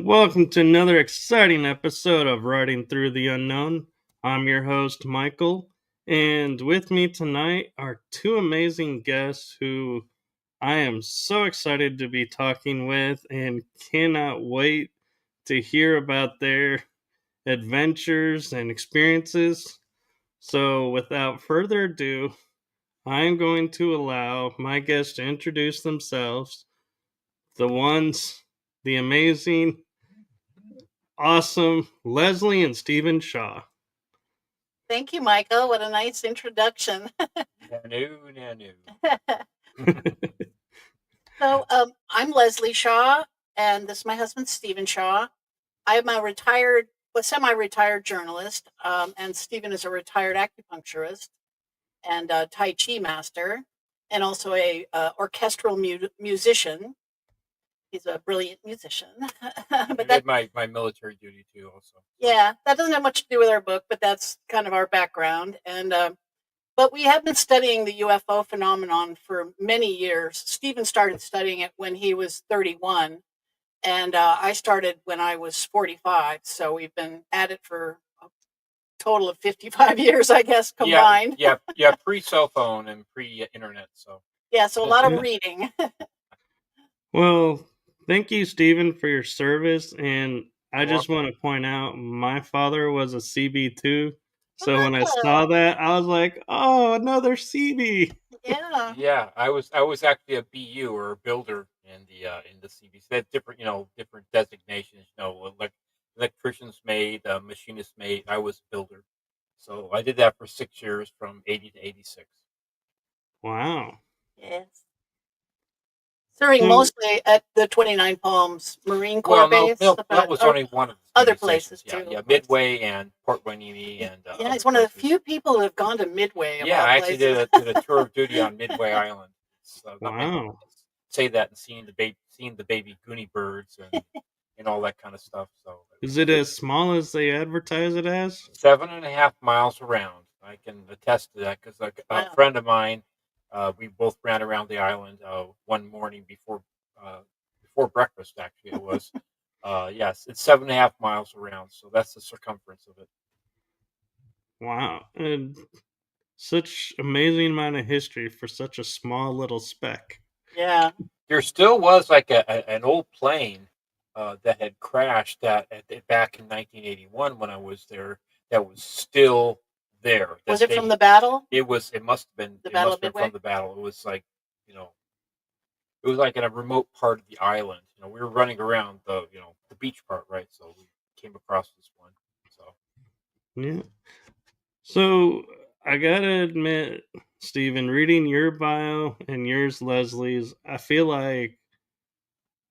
welcome to another exciting episode of Riding Through the Unknown. I'm your host, Michael, and with me tonight are two amazing guests who I am so excited to be talking with and cannot wait to hear about their adventures and experiences. So, without further ado, I'm going to allow my guests to introduce themselves, the amazing, awesome Leslie and Stephen Shaw. Thank you, Michael. What a nice introduction. So, I'm Leslie Shaw, and this is my husband, Stephen Shaw. I'm a semi-retired journalist, and Stephen is a retired acupuncturist and a Tai Chi master, and also a orchestral musician. He's a brilliant musician. But I did my military duty too, also. Yeah, that doesn't have much to do with our book, but that's kind of our background. And but we have been studying the UFO phenomenon for many years. Stephen started studying it when he was 31, and I started when I was 45. So we've been at it for a total of 55 years, I guess, combined. Yeah, pre-cell phone and pre-internet. So yeah, so a lot of reading. Well, thank you, Stephen, for your service. And I just want to point out my father was a SeaBee too. So when I saw that, I was like, "Oh, another SeaBee." Yeah. Yeah, I was actually a BU or a builder in the SeaBee. So they had different designations. Electricians made, machinists made. I was a builder. So I did that for 6 years, from 80 to 86. Wow. Yes. Serving mostly at the 29 Palms Marine Corps base. No, that was only one of the other places too. Yeah, Midway and Port Hueneme and yeah, he's one of the few people who have gone to Midway. Yeah, I actually did a tour of duty on Midway Island. Wow. Say that and seeing the baby Goonie birds and all that kind of stuff. So is it as small as they advertise it as? 7.5 miles around. I can attest to that because a friend of mine, we both ran around the island one morning before breakfast. Actually, it was. Yes, it's 7.5 miles around, so that's the circumference of it. Wow, and such amazing amount of history for such a small little speck. Yeah, there still was like an old plane that had crashed back in 1981 when I was there. That was still there. Was it from the battle? It was. It must have been the battle from the battle. It was like, it was like in a remote part of the island. We were running around the beach part, right? So we came across this one. So yeah. So I gotta admit, Stephen, reading your bio and yours, Leslie's, I feel like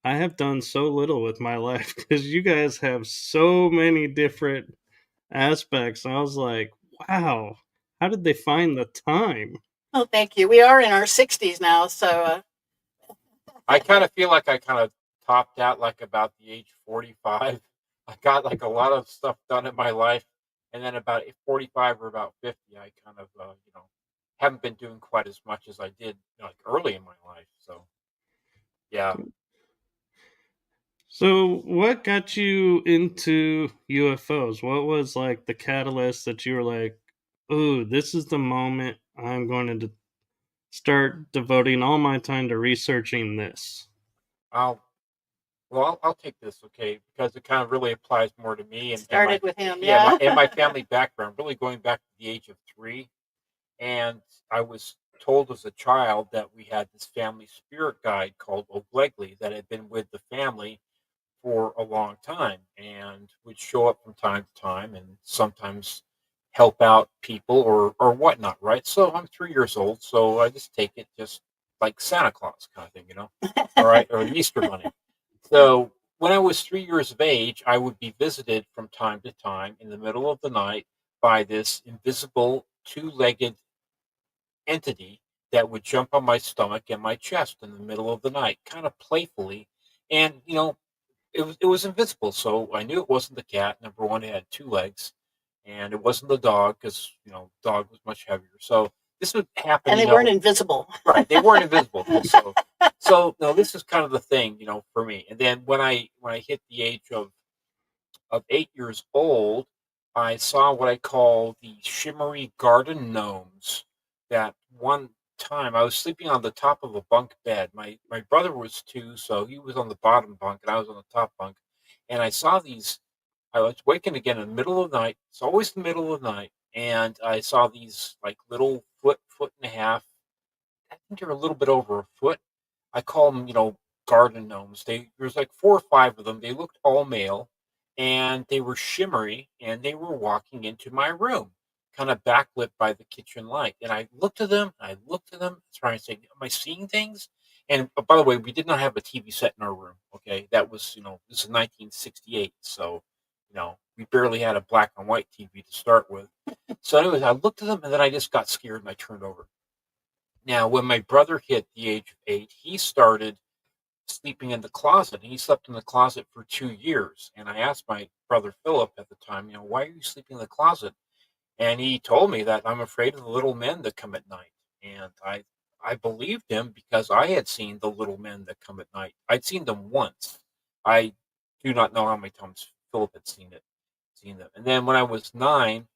I have done so little with my life because you guys have so many different aspects. I was like, wow, how did they find the time? Oh, thank you. We are in our 60s now, so I kind of feel like I kind of topped out like about the age 45. I got like a lot of stuff done in my life, and then about 45 or about 50, I kind of haven't been doing quite as much as I did like early in my life. So yeah. So what got you into UFOs? What was like the catalyst that you were like, "Oh, this is the moment I'm going to start devoting all my time to researching this"? I'll take this, okay, because it kind of really applies more to me and started with him, yeah. And my family background, really going back to the age of 3, and I was told as a child that we had this family spirit guide called O'Blegley that had been with the family for a long time and would show up from time to time and sometimes help out people or whatnot, right? So I'm 3 years old, so I just take it just like Santa Claus kind of thing, all right, or the Easter Bunny. So when I was 3 years of age, I would be visited from time to time in the middle of the night by this invisible 2-legged entity that would jump on my stomach and my chest in the middle of the night, kind of playfully. And, it was invisible, so I knew it wasn't the cat. Number one, it had 2 legs, and it wasn't the dog because dog was much heavier. So this would happen. And they weren't invisible. Right, they weren't invisible. So no, this is kind of the thing, for me. And then when I hit the age of 8 years old, I saw what I call the shimmery garden gnomes. That one time I was sleeping on the top of a bunk bed. My brother was 2, so he was on the bottom bunk and I was on the top bunk. And I saw these. I was waking again in the middle of the night. It's always the middle of the night, and I saw these like little foot and a half. I think they're a little bit over a foot. I call them, garden gnomes. There's like 4 or 5 of them. They looked all male, and they were shimmery, and they were walking into my room, kind of backlit by the kitchen light. And I looked at them. I looked at them, trying to say, "Am I seeing things?" And by the way, we did not have a TV set in our room. Okay, that was, this is 1968, so we barely had a black and white TV to start with. So, anyways, I looked at them, and then I just got scared and I turned over. Now, when my brother hit the age of 8, he started sleeping in the closet. And he slept in the closet for 2 years. And I asked my brother Philip at the time, why are you sleeping in the closet? And he told me that I'm afraid of the little men that come at night. And I believed him because I had seen the little men that come at night. I'd seen them once. I do not know how many times Philip had seen them. And then when I was 9,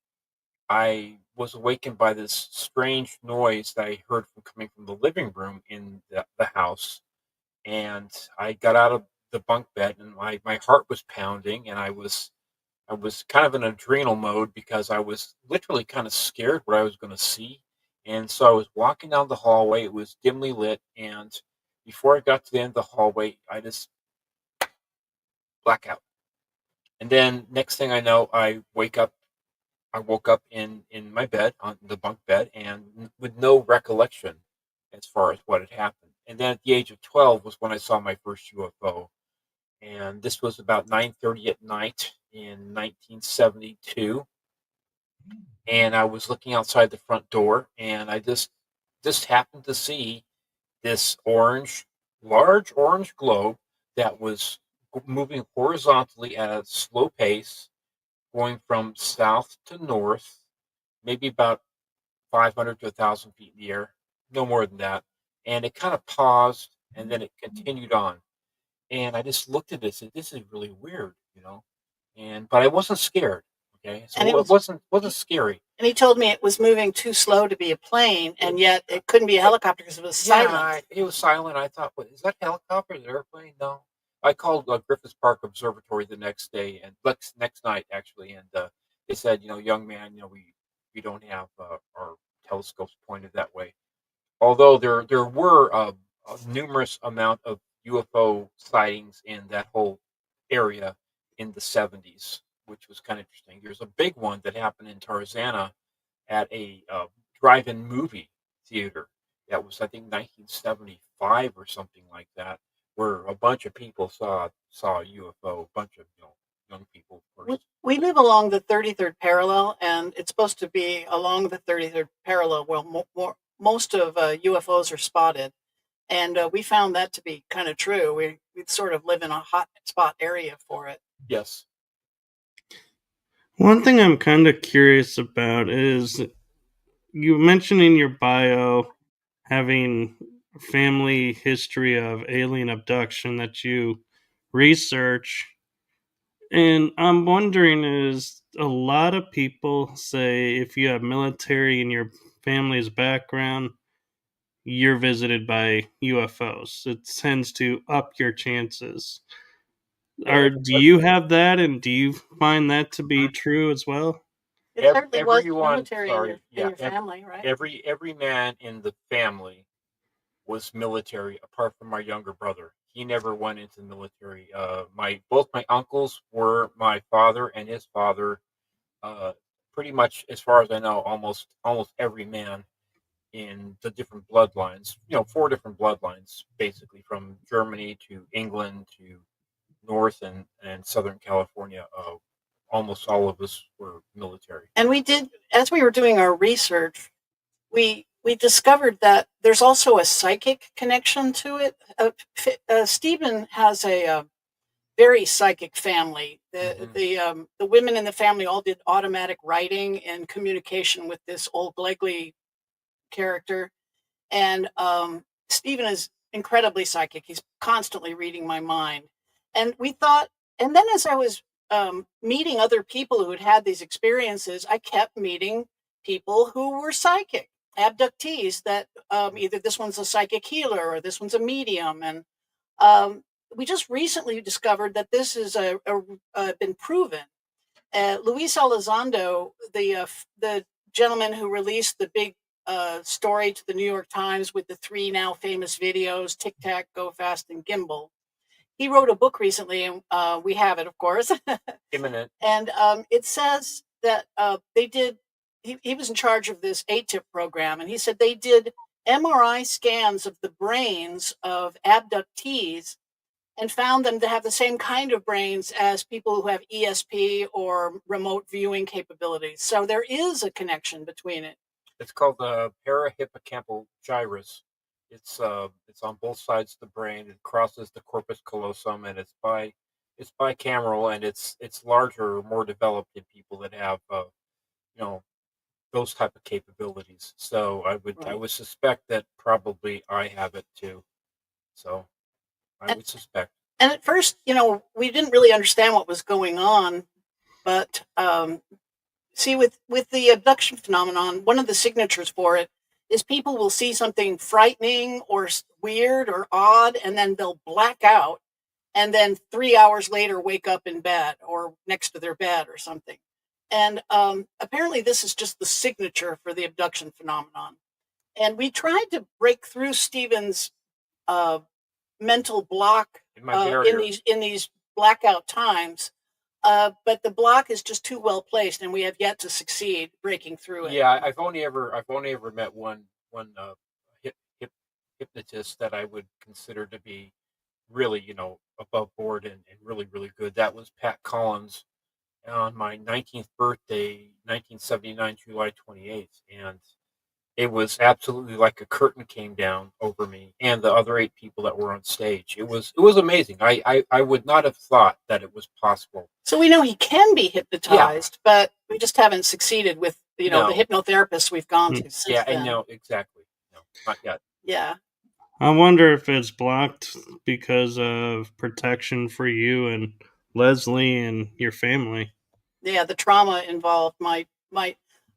I was awakened by this strange noise that I heard coming from the living room in the house. And I got out of the bunk bed, and my heart was pounding, and I was kind of in adrenal mode because I was literally kind of scared what I was going to see. And so I was walking down the hallway. It was dimly lit, and before I got to the end of the hallway, I just black out. And then next thing I know, I woke up in my bed, on the bunk bed, and with no recollection as far as what had happened. And then at the age of 12 was when I saw my first UFO. And this was about 9:30 at night in 1972. And I was looking outside the front door, and I just happened to see this large orange globe that was moving horizontally at a slow pace, going from south to north, maybe about 500 to 1,000 feet in the air, no more than that. And it kind of paused, and then it continued on. And I just looked at this, and this is really weird. But I wasn't scared. Okay, so And it wasn't scary. And he told me it was moving too slow to be a plane, and yet it couldn't be a helicopter because it was silent. It was silent. I thought, what, is that a helicopter? Is it an airplane? No. I called Griffiths Park Observatory the next day, and next night actually, and they said, young man, we don't have our telescopes pointed that way. Although there were a numerous amount of UFO sightings in that whole area in the 70s, which was kind of interesting. There's a big one that happened in Tarzana at a drive-in movie theater. That was, I think, 1975 or something like that, where a bunch of people saw a UFO. A bunch of young people, of course. We live along the 33rd parallel, and it's supposed to be along the 33rd parallel where most of UFOs are spotted. And we found that to be kind of true. We sort of live in a hot spot area for it. Yes. One thing I'm kind of curious about is you mentioned in your bio having family history of alien abduction that you research. And I'm wondering, is a lot of people say if you have military in your family's background, you're visited by UFOs. It tends to up your chances. Do you have that, and do you find that to be true as well? It certainly was military in your family, right? Every man in the family was military, apart from my younger brother. He never went into the military. Both my uncles were my father and his father. Pretty much, as far as I know, almost every man in the different bloodlines. 4 different bloodlines, basically, from Germany to England to North and Southern California. Almost all of us were military. And we did, as we were doing our research, we discovered that there's also a psychic connection to it. Stephen has a very psychic family. The women in the family all did automatic writing and communication with this old Glegley character. And Stephen is incredibly psychic. He's constantly reading my mind. And we thought, and then as I was meeting other people who had had these experiences, I kept meeting people who were psychic, abductees, that either this one's a psychic healer or this one's a medium. And we just recently discovered that this is been proven. Luis Elizondo, the gentleman who released the big story to the New York Times with the 3 now famous videos, Tic Tac, Go Fast, and Gimbal. He wrote a book recently, and we have it, of course. Imminent. And it says that they did, he was in charge of this ATIP program, and he said they did MRI scans of the brains of abductees and found them to have the same kind of brains as people who have ESP or remote viewing capabilities. So there is a connection between it. It's called the parahippocampal gyrus. It's on both sides of the brain. It crosses the corpus callosum, and it's bicameral, and it's larger, more developed in people that have those type of capabilities. So I would suspect that probably I have it too. So I would suspect. And at first, we didn't really understand what was going on, but see, with the abduction phenomenon, one of the signatures for it is people will see something frightening or weird or odd, and then they'll black out, and then 3 hours later wake up in bed or next to their bed or something. And apparently this is just the signature for the abduction phenomenon. And we tried to break through Stephen's mental block in these blackout times. But the block is just too well placed, and we have yet to succeed breaking through it. Yeah, I've only ever met one hypnotist that I would consider to be really above board and really really good. That was Pat Collins on my 19th birthday, 1979, July 28th, and it was absolutely like a curtain came down over me and the other 8 people that were on stage. It was amazing. I would not have thought that it was possible. So we know he can be hypnotized, but we just haven't succeeded with the hypnotherapists we've gone to since then. And no, exactly. No, not yet. Yeah. I wonder if it's blocked because of protection for you and Leslie and your family. Yeah, the trauma involved might.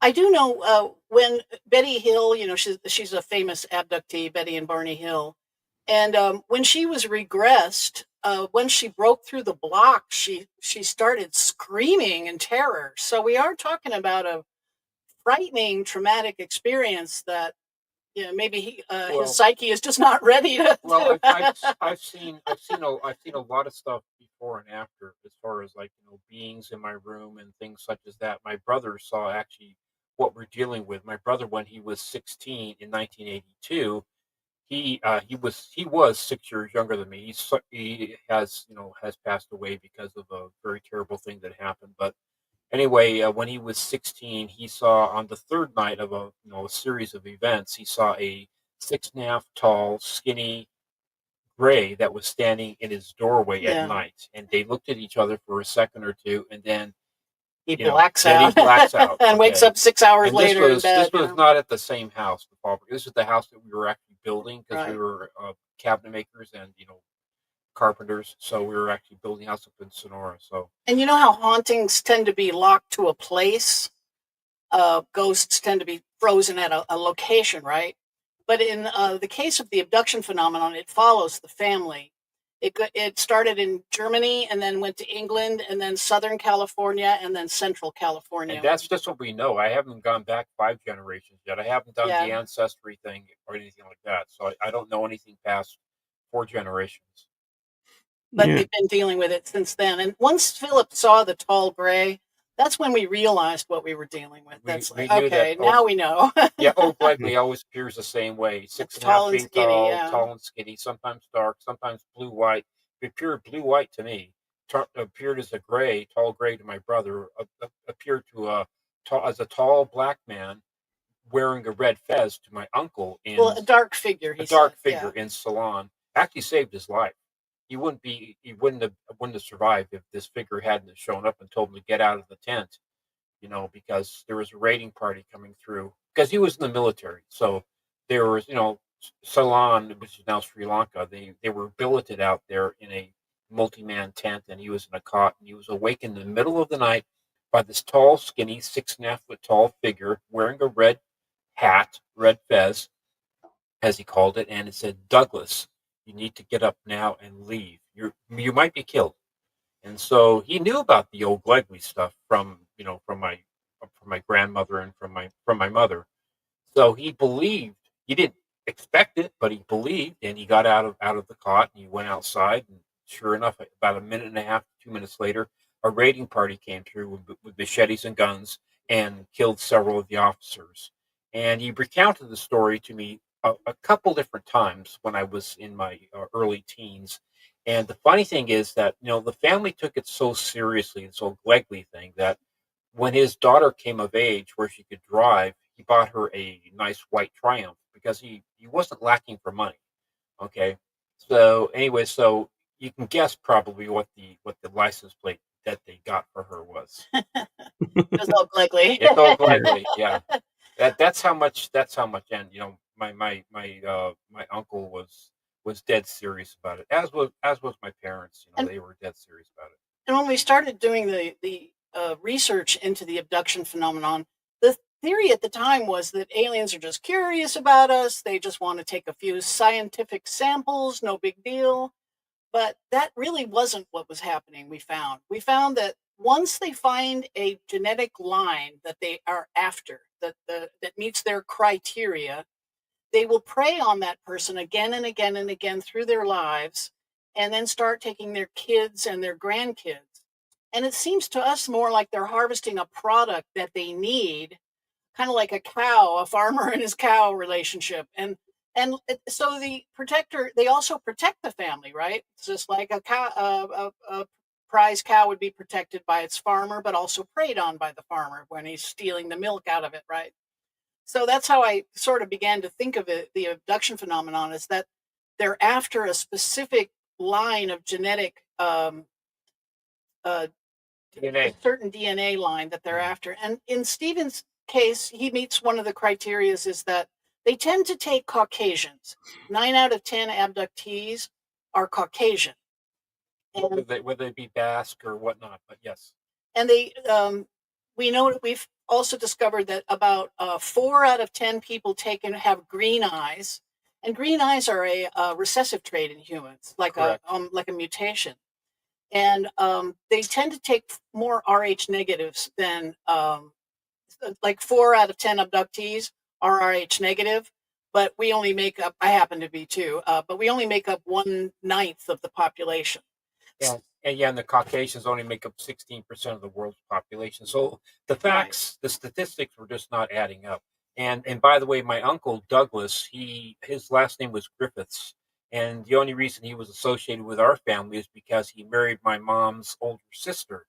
I do know when Betty Hill, she's a famous abductee, Betty and Barney Hill, and when she was regressed, when she broke through the block, she started screaming in terror. So we are talking about a frightening, traumatic experience that maybe his psyche is just not ready to. Well, I've seen a lot of stuff before and after, as far as beings in my room and things such as that. My brother saw actually what we're dealing with. My brother, when he was 16 in 1982, he was 6 years younger than me. He has passed away because of a very terrible thing that happened. But anyway, when he was 16, he saw on the third night of a series of events, he saw a 6.5 tall, skinny gray that was standing in his doorway at night, and they looked at each other for a second or two, and then he blacks out and wakes up 6 hours later in bed. This was not at the same house. This is the house that we were actually building, because we were cabinet makers and carpenters, so we were actually building a house up in Sonora. So, and you know how hauntings tend to be locked to a place, ghosts tend to be frozen at a location, right? But in the case of the abduction phenomenon, it follows the family. It started in Germany, and then went to England, and then Southern California, and then Central California. And that's just what we know. I haven't gone back 5 generations yet. I haven't done the ancestry thing or anything like that. So I don't know anything past 4 generations. But they've been dealing with it since then. And once Philip saw the tall gray, that's when we realized what we were dealing with. Now we know. Yeah, Blackley always appears the same way. 6.5 feet tall, tall and skinny, sometimes dark, sometimes blue-white. It appeared blue-white to me. Appeared as a tall gray to my brother. Appeared as a tall black man wearing a red fez to my uncle. A dark figure. In Salon. Actually saved his life. He wouldn't have survived if this figure hadn't shown up and told him to get out of the tent, because there was a raiding party coming through because he was in the military. So there was, Ceylon, which is now Sri Lanka. They were billeted out there in a multi-man tent, and he was in a cot, and he was awakened in the middle of the night by this tall, skinny, 6.5 foot tall figure wearing a red hat, red fez, as he called it, and it said, "Douglas, you need to get up now and leave. You might be killed." And so he knew about the old Glegley stuff from my grandmother and from my mother. So he believed. He didn't expect it, but he believed, and he got out of the cot and he went outside. And sure enough, about a minute and a half, 2 minutes later, a raiding party came through with machetes and guns and killed several of the officers. And he recounted the story to me a couple different times when I was in my early teens. And the funny thing is that the family took it so seriously, this old Glegley thing, that when his daughter came of age where she could drive, he bought her a nice white Triumph because he wasn't lacking for money. Okay. So anyway, so you can guess probably what the license plate that they got for her was. It was all Glegley. It's all Glegley, yeah. That's how much, and my uncle was dead serious about it, as was my parents. And- They were dead serious about it. And when we started doing the research into the abduction phenomenon, the theory at the time was that aliens are just curious about us. They just want to take a few scientific samples, no big deal. But that really wasn't what was happening. We found that once they find a genetic line that they are after, that meets their criteria, they will prey on that person again and again and again through their lives, and then start taking their kids and their grandkids. And it seems to us more like they're harvesting a product that they need, kind of like a cow, a farmer and his cow relationship. So they also protect the family, right? It's just like a cow, a prize cow would be protected by its farmer, but also preyed on by the farmer when he's stealing the milk out of it, right? So that's how I sort of began to think of it. The abduction phenomenon is that they're after a specific line of genetic, a DNA. certain DNA line that they're after. And in Stephen's case, he meets one of the criterias is that they tend to take Caucasians. 9 out of 10 abductees are Caucasian. Whether they be Basque or whatnot, but yes. And we know that we've also discovered that about 4 out of 10 people taken have green eyes, and green eyes are a recessive trait in humans, like Correct. a mutation. And they tend to take more Rh negatives than like 4 out of 10 abductees are Rh negative, but we only make up. I happen to be too, but we only make up 1/9 of the population. And the Caucasians only make up 16% of the world's population. So the facts, the statistics were just not adding up. And by the way, my uncle Douglas, his last name was Griffiths, and the only reason he was associated with our family is because he married my mom's older sister.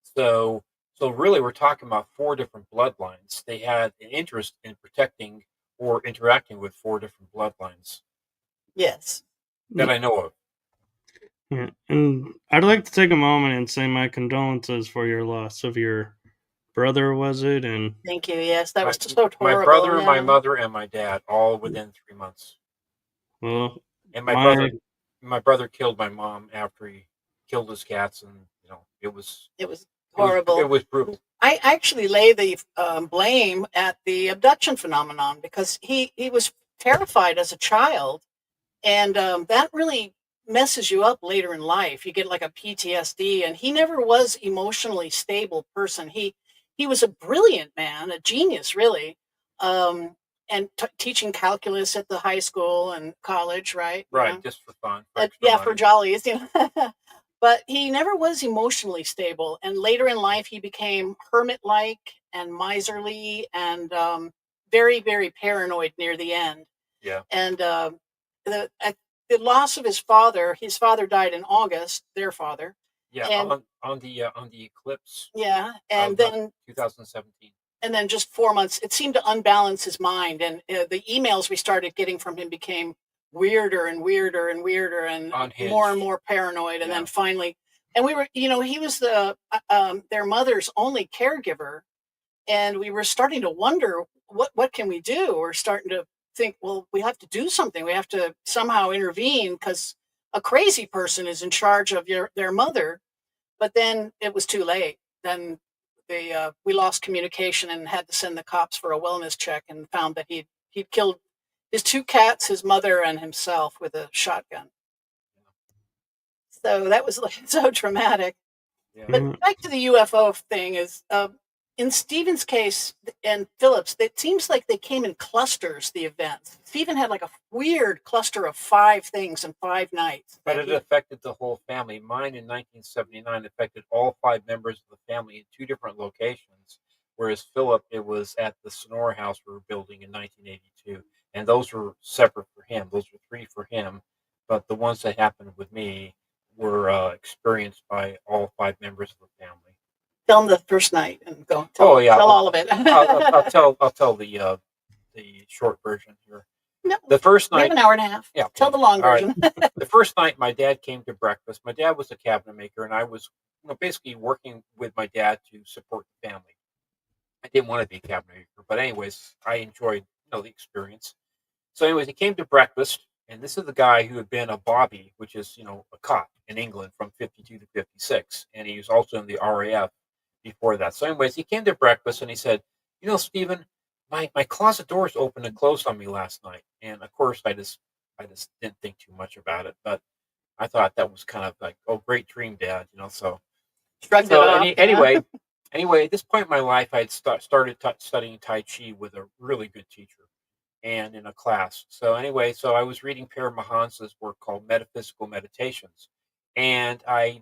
So really, we're talking about 4 different bloodlines. They had an interest in protecting or interacting with 4 different bloodlines. Yes. That I know of. Yeah, and I'd like to take a moment and say my condolences for your loss of your brother, was it? And thank you. Yes, that was so horrible. My brother, my mother, and my dad, all within 3 months. Well, and my brother killed my mom after he killed his cats, and it was horrible. It was brutal. I actually lay the blame at the abduction phenomenon because he was terrified as a child, and that really messes you up later in life. You get like a PTSD, and he never was emotionally stable person. He was a brilliant man, a genius, really, and teaching calculus at the high school and college, right? Right, just for fun. For jollies, But he never was emotionally stable. And later in life, he became hermit-like and miserly and very, very paranoid near the end. Yeah. And the loss of his father died in August, their father. Yeah, and, on the eclipse. Yeah, and then 2017. And then just 4 months, it seemed to unbalance his mind. And the emails we started getting from him became weirder and weirder and weirder and more and more paranoid. And then finally, and we were, he was their mother's only caregiver. And we were starting to wonder, what can we do? We're starting to think, well, we have to do something. We have to somehow intervene because a crazy person is in charge of their mother. But then it was too late. Then we lost communication and had to send the cops for a wellness check, and found that he'd killed his 2 cats, his mother, and himself with a shotgun. So that was like so traumatic. Yeah. But Mm, back to the UFO thing is, in Stephen's case and Phillips, it seems like they came in clusters, the events. Stephen had like a weird cluster of 5 things in 5 nights. But it affected the whole family. Mine in 1979 affected all 5 members of the family in 2 different locations, whereas Philip, it was at the Sonora house we were building in 1982. And those were separate for him. Those were 3 for him. But the ones that happened with me were experienced by all 5 members of the family. Tell them the first night and go Oh yeah, tell all of it. I'll tell the short version here. No, The first we have night, an hour and a half. yeah, Tell the long all right. version. The first night my dad came to breakfast. My dad was a cabinet maker, and I was basically working with my dad to support the family. I didn't want to be a cabinet maker, but anyways, I enjoyed the experience. So anyways, he came to breakfast, and this is the guy who had been a bobby, which is a cop in England from 52 to 56, and he was also in the RAF before that. So anyways, he came to breakfast and he said, Stephen, my closet doors opened and closed on me last night. And of course I just didn't think too much about it, but I thought that was kind of like, oh, great dream, Dad, so Shrugged it off. anyway, at this point in my life, I had started studying Tai Chi with a really good teacher and in a class. So anyway, so I was reading Paramahansa's work called Metaphysical Meditations, and I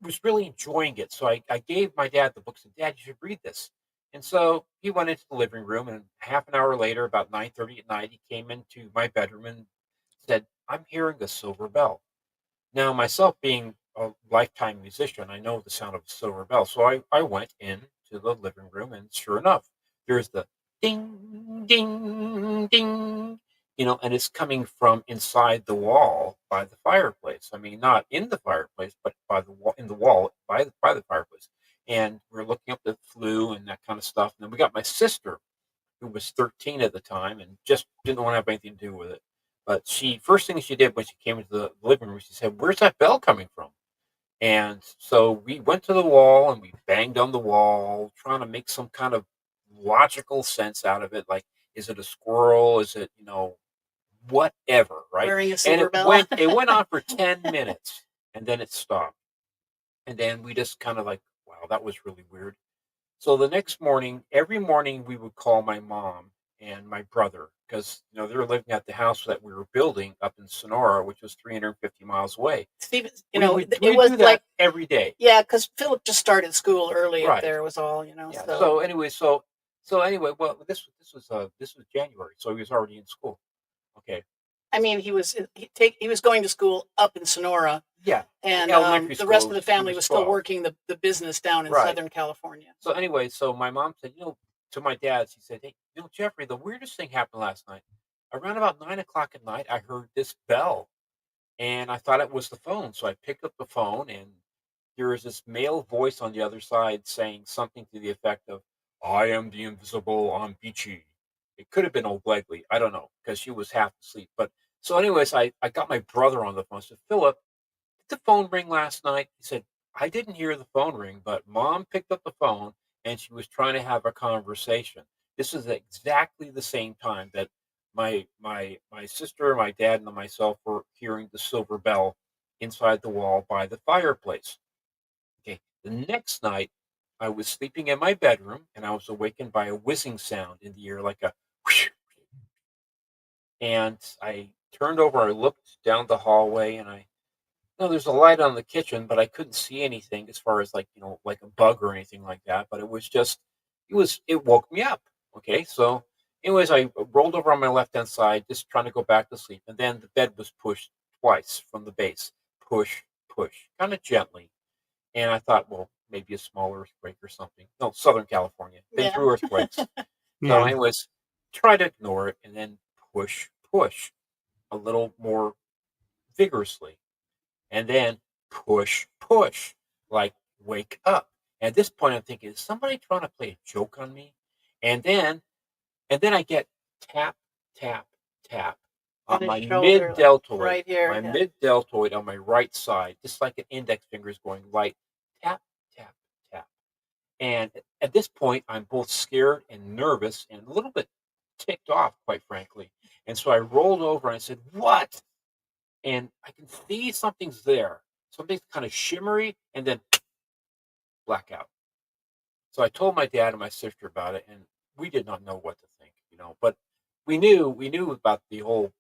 was really enjoying it. So I gave my dad the book and said, Dad, you should read this. And so he went into the living room, and half an hour later, about 9:30 at night, he came into my bedroom and said, I'm hearing a silver bell. Now, myself being a lifetime musician, I know the sound of a silver bell. So I went into the living room, and sure enough, there's the ding, ding, ding, and it's coming from inside the wall by the fireplace. I mean, not in the fireplace, but by the wall, in the wall by the fireplace. And we're looking up the flu and that kind of stuff. And then we got my sister, who was 13 at the time and just didn't want to have anything to do with it. But first thing she did when she came into the living room, she said, "Where's that bell coming from?" And so we went to the wall and we banged on the wall, trying to make some kind of logical sense out of it. Like, is it a squirrel? Is it, whatever, right? Wearing a And silver it bell. went on for 10 minutes and then it stopped. And then we just kind of like, wow, that was really weird. So the next morning, every morning we would call my mom and my brother because they were living at the house that we were building up in Sonora, which was 350 miles away. Stephen, We it was do that like every day. Yeah, because Philip just started school early up Right. there. Was all Yeah. So So anyway, well, this was January, so he was already in school. Okay. I mean, he was going to school up in Sonora, Yeah. and Elementary the rest of school, the he family was was still 12. working the business down in Right. Southern California. So anyway, so my mom said, to my dad, she said, "Hey, Jeffrey, the weirdest thing happened last night. Around about 9 o'clock at night, I heard this bell, and I thought it was the phone. So I picked up the phone, and there was this male voice on the other side saying something to the effect of, 'I am the invisible on Beachy.' It could have been old Blegley. I don't know because she was half asleep. But so, anyways, I got my brother on the phone. I said, Philip, did the phone ring last night? He said, I didn't hear the phone ring, but Mom picked up the phone and she was trying to have a conversation. This is exactly the same time that my sister, my dad, and myself were hearing the silver bell inside the wall by the fireplace. Okay. The next night, I was sleeping in my bedroom and I was awakened by a whizzing sound in the air, like a whoosh. And I turned over, I looked down the hallway, and there's a light on the kitchen, but I couldn't see anything as far as like, like a bug or anything like that. But it woke me up. Okay. So, anyways, I rolled over on my left hand side, just trying to go back to sleep. And then the bed was pushed twice from the base. Push, push, kind of gently. And I thought, well, maybe a small earthquake or something. No, Southern California. Been through earthquakes. So, yeah. anyways, try to ignore it and then push, push a little more vigorously. And then push, push, like wake up. At this point, I'm thinking, is somebody trying to play a joke on me? And then I get tap, tap, tap On on his my shoulder, like mid-deltoid, right here. my Yeah. mid-deltoid on my right side, just like an index finger is going light, tap, tap, tap. And at this point, I'm both scared and nervous and a little bit ticked off, quite frankly. And so I rolled over and I said, "What?" And I can see something's there. Something's kind of shimmery and then blackout. So I told my dad and my sister about it, and we did not know what to think, but we knew about the whole,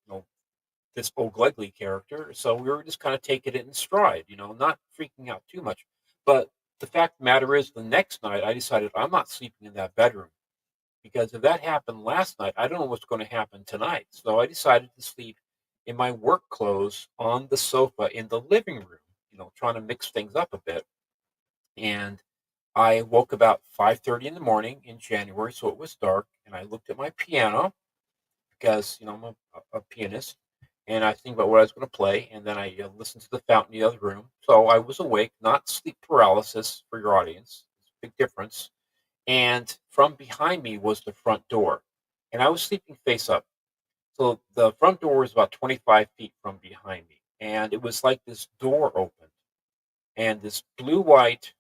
this O'Glegley character, so we were just kind of taking it in stride, not freaking out too much. But the fact of the matter is, the next night I decided I'm not sleeping in that bedroom because if that happened last night, I don't know what's going to happen tonight. So I decided to sleep in my work clothes on the sofa in the living room, trying to mix things up a bit. And I woke about 5:30 in the morning in January, so it was dark, and I looked at my piano because I'm a pianist, and I think about what I was going to play, and then I listened to the fountain in the other room. So I was awake, not sleep paralysis for your audience. It's a big difference. And from behind me was the front door, and I was sleeping face up. So the front door was about 25 feet from behind me, and it was like this door opened, and this blue-white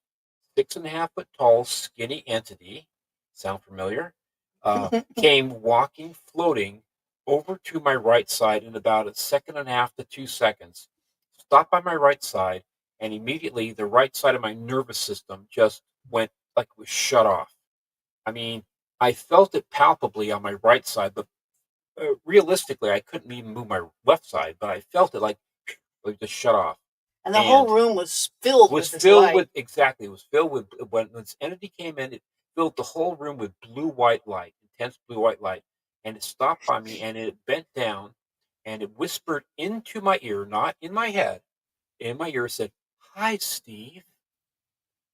6.5 foot tall, skinny entity, sound familiar? Came walking, floating over to my right side in about a second and a half to 2 seconds, stopped by my right side, and immediately the right side of my nervous system just went like it was shut off. I mean, I felt it palpably on my right side, but realistically, I couldn't even move my left side, but I felt it like it was just shut off. And the whole And room was filled was with this filled light. with exactly. It was filled with when this entity came in. It filled the whole room with blue white light, intense blue white light, and it stopped by me and it bent down and it whispered into my ear, not in my head, in my ear. It said, "Hi, Steve,"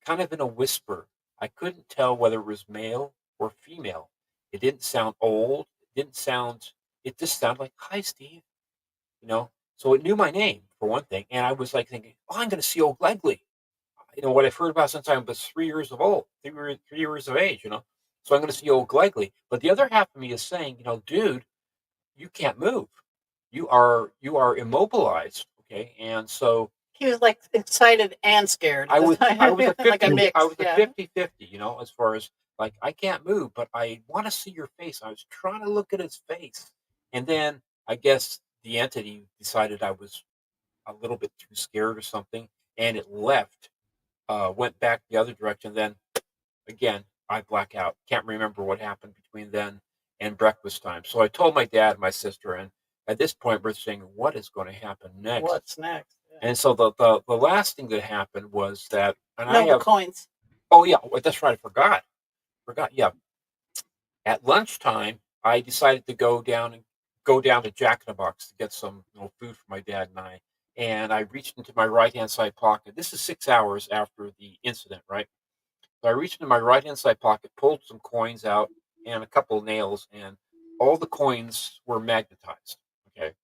kind of in a whisper. I couldn't tell whether it was male or female. It didn't sound old. It didn't sound. It just sounded like, "Hi, Steve." So it knew my name for one thing, and I was like thinking, "Oh, I'm going to see old Legley." What I've heard about since I was 3 years of old, 3 years of age. So I'm going to see old Glegley. But the other half of me is saying, dude, you can't move. You are immobilized. Okay, and so He was like excited and scared. I was I was a 50, like a mix. I was a Yeah. 50-50, as far as like I can't move, but I want to see your face. I was trying to look at his face, and then I guess the entity decided I was a little bit too scared or something, and it left. Went back the other direction. Then again, I black out. Can't remember what happened between then and breakfast time. So I told my dad and my sister, and at this point, we're saying, what is going to happen next? What's next? Yeah. And so the last thing that happened was that, and I The have, coins. oh yeah, that's right, I forgot. Yeah, at lunchtime, I decided to go down to Jack in the Box to get some food for my dad and I. And I reached into my right hand side pocket. This is 6 hours after the incident, right? So I reached into my right hand side pocket, pulled some coins out and a couple of nails, and all the coins were magnetized. Okay.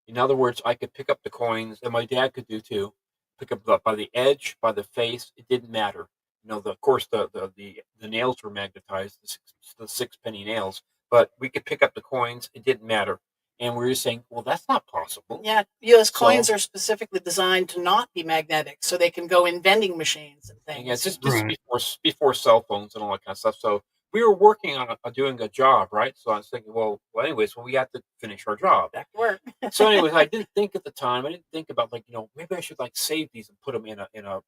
In other words, I could pick up the coins, and my dad could do too. Pick up by the edge, by the face. It didn't matter. Of course, the nails were magnetized, the 6 penny nails, but we could pick up the coins. It didn't matter, and we were saying, well, that's not possible. Yeah, U.S. So- coins are specifically designed to not be magnetic, so they can go in vending machines and And things. yeah, it's just Right. before cell phones and all that kind of stuff. So we were working on doing a job, right? So I was thinking, well, we have to finish our job. Back to work. So, anyways, I didn't think at the time. I didn't think about maybe I should save these and put them in a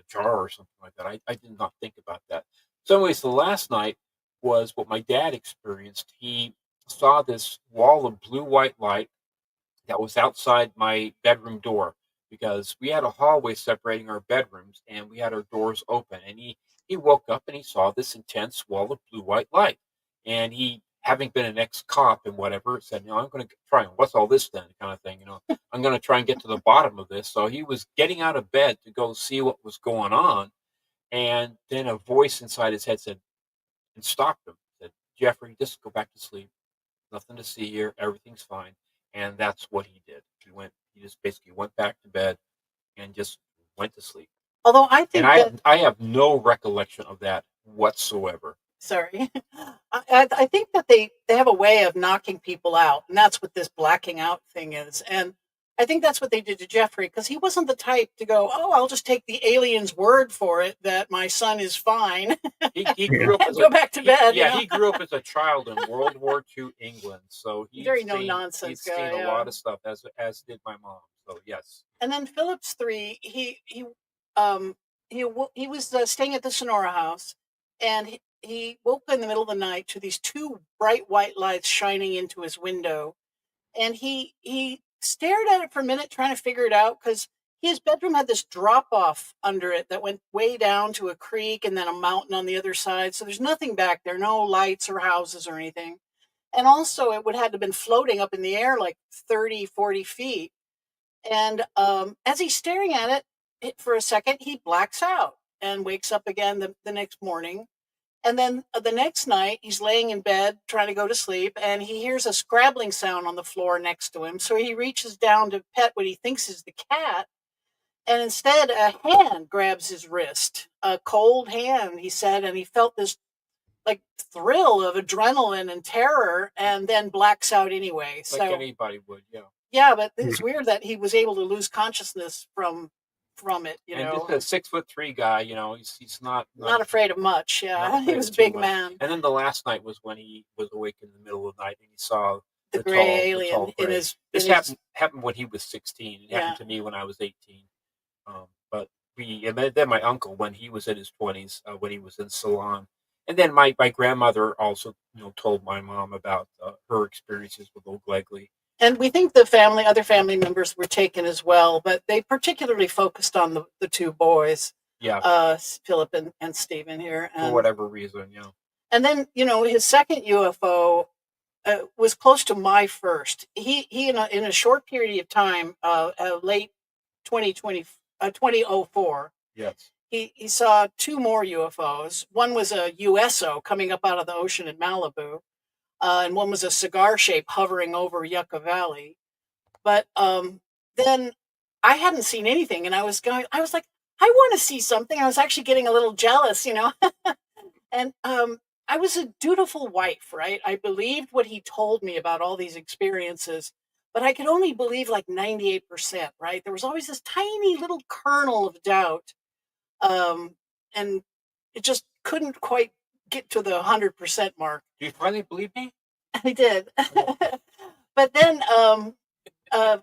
jar or something like that. I did not think about that. So, anyways, the last night was what my dad experienced. He saw this wall of blue white light that was outside my bedroom door because we had a hallway separating our bedrooms and we had our doors open. And he woke up and he saw this intense wall of blue white light. And he, having been an ex-cop and whatever, said, I'm going to try and what's all this then kind of thing. I'm going to try and get to the bottom of this. So he was getting out of bed to go see what was going on. And then a voice inside his head said, and stopped him, said, Jeffrey, just go back to sleep. Nothing to see here. Everything's fine. And that's what he did. He just basically went back to bed and just went to sleep. Although I think And that I have no recollection of that whatsoever. Sorry. I think that they have a way of knocking people out, and that's what this blacking out thing is. And I think that's what they did to Jeffrey, because he wasn't the type to go, "Oh, I'll just take the alien's word for it that my son is fine." He grew up and go back to bed. Yeah, he grew up as a child in World War II England, so Very no nonsense he'd guy. seen a lot of stuff, as did my mom. So yes. And then Phillips 3, he was staying at the Sonora House, and he woke in the middle of the night to these two bright white lights shining into his window, and he stared at it for a minute trying to figure it out, because his bedroom had this drop off under it that went way down to a creek and then a mountain on the other side. So there's nothing back there, no lights or houses or anything. And also it would have been floating up in the air like 30, 40 feet. And as he's staring at it for a second, he blacks out and wakes up again the next morning. And then the next night, he's laying in bed trying to go to sleep, and he hears a scrabbling sound on the floor next to him. So he reaches down to pet what he thinks is the cat. And instead, a hand grabs his wrist, a cold hand, he said, and he felt this like thrill of adrenaline and terror, and then blacks out anyway. Like anybody would, yeah. Yeah, but it's weird that he was able to lose consciousness from it, and just a 6'3" guy, he's not afraid of much. Yeah, he was a big man. And then the last night was when he was awake in the middle of the night and he saw the gray alien in his. This happened when he was 16. It happened to me when I was 18. But and then my uncle when he was in his 20s, when he was in Ceylon, and then my grandmother also told my mom about her experiences with Old Glegley. And we think other family members were taken as well, but they particularly focused on the two boys, Philip and Stephen here. And, for whatever reason, yeah. And then, his second UFO was close to my first. He in a short period of time, late 2004, yes, he saw two more UFOs. One was a USO coming up out of the ocean in Malibu. And one was a cigar shape hovering over Yucca Valley. But then I hadn't seen anything, and I was like, I want to see something. I was actually getting a little jealous, and I was a dutiful wife, right? I believed what he told me about all these experiences, but I could only believe like 98%, right? There was always this tiny little kernel of doubt, and it just couldn't quite get to the 100% mark. Do you finally believe me? I did. But then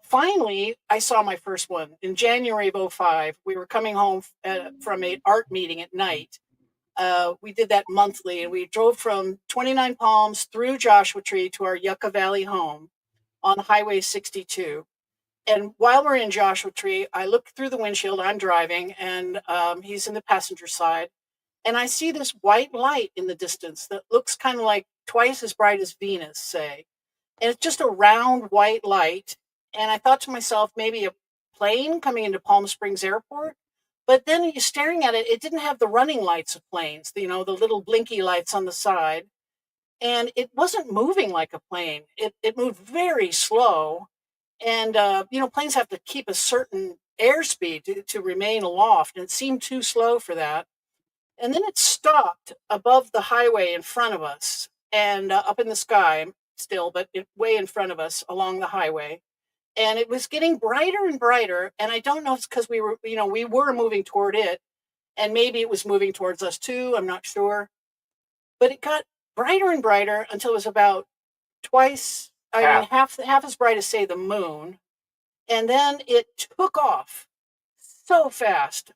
finally I saw my first one in January of 2005. We were coming home from an art meeting at night. We did that monthly, and we drove from 29 Palms through Joshua Tree to our Yucca Valley home on Highway 62. And while we're in Joshua Tree, I look through the windshield. I'm driving, and he's in the passenger side. And I see this white light in the distance that looks kind of like twice as bright as Venus, say. And it's just a round white light. And I thought to myself, maybe a plane coming into Palm Springs Airport. But then you're staring at it, it didn't have the running lights of planes, the little blinky lights on the side. And it wasn't moving like a plane. It moved very slow. And, planes have to keep a certain airspeed to remain aloft. And it seemed too slow for that. And then it stopped above the highway in front of us and up in the sky still, but way in front of us along the highway. And it was getting brighter and brighter. And I don't know if it's because we were moving toward it, and maybe it was moving towards us too. I'm not sure. But it got brighter and brighter until it was about twice, half as bright as, say, the moon. And then it took off so fast.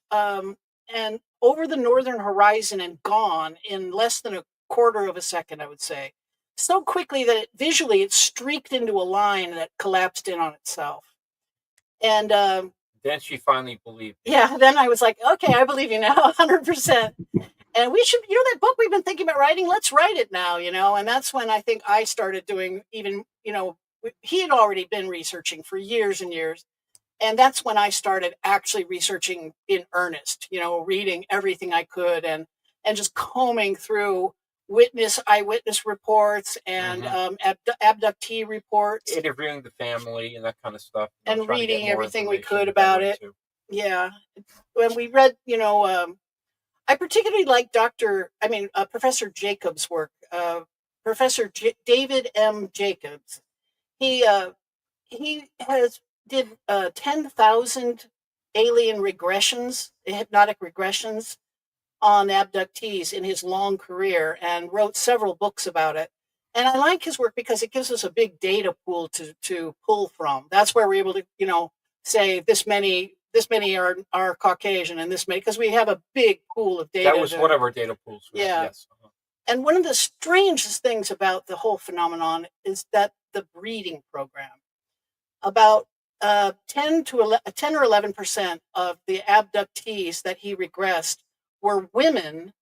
And over the northern horizon and gone in less than a quarter of a second, I would say. So quickly that visually it streaked into a line that collapsed in on itself. And then she finally believed me. Yeah, then I was like, okay, I believe you now, 100%. And we should, that book we've been thinking about writing, let's write it now, and that's when I think I started doing even, he had already been researching for years and years. And that's when I started actually researching in earnest, reading everything I could and just combing through eyewitness reports and abductee reports. Interviewing the family and that kind of stuff. And reading everything we could about it. Yeah. When we read, I I particularly like Professor Jacobs' work. David M. Jacobs. He has did 10,000 alien regressions, hypnotic regressions on abductees in his long career, and wrote several books about it. And I like his work because it gives us a big data pool to pull from. That's where we're able to, say this many are Caucasian and this many, because we have a big pool of data. That was one of our data pools. Right? Yeah. Yes. And one of the strangest things about the whole phenomenon is that the breeding program, about 10 or 11% of the abductees that he regressed were women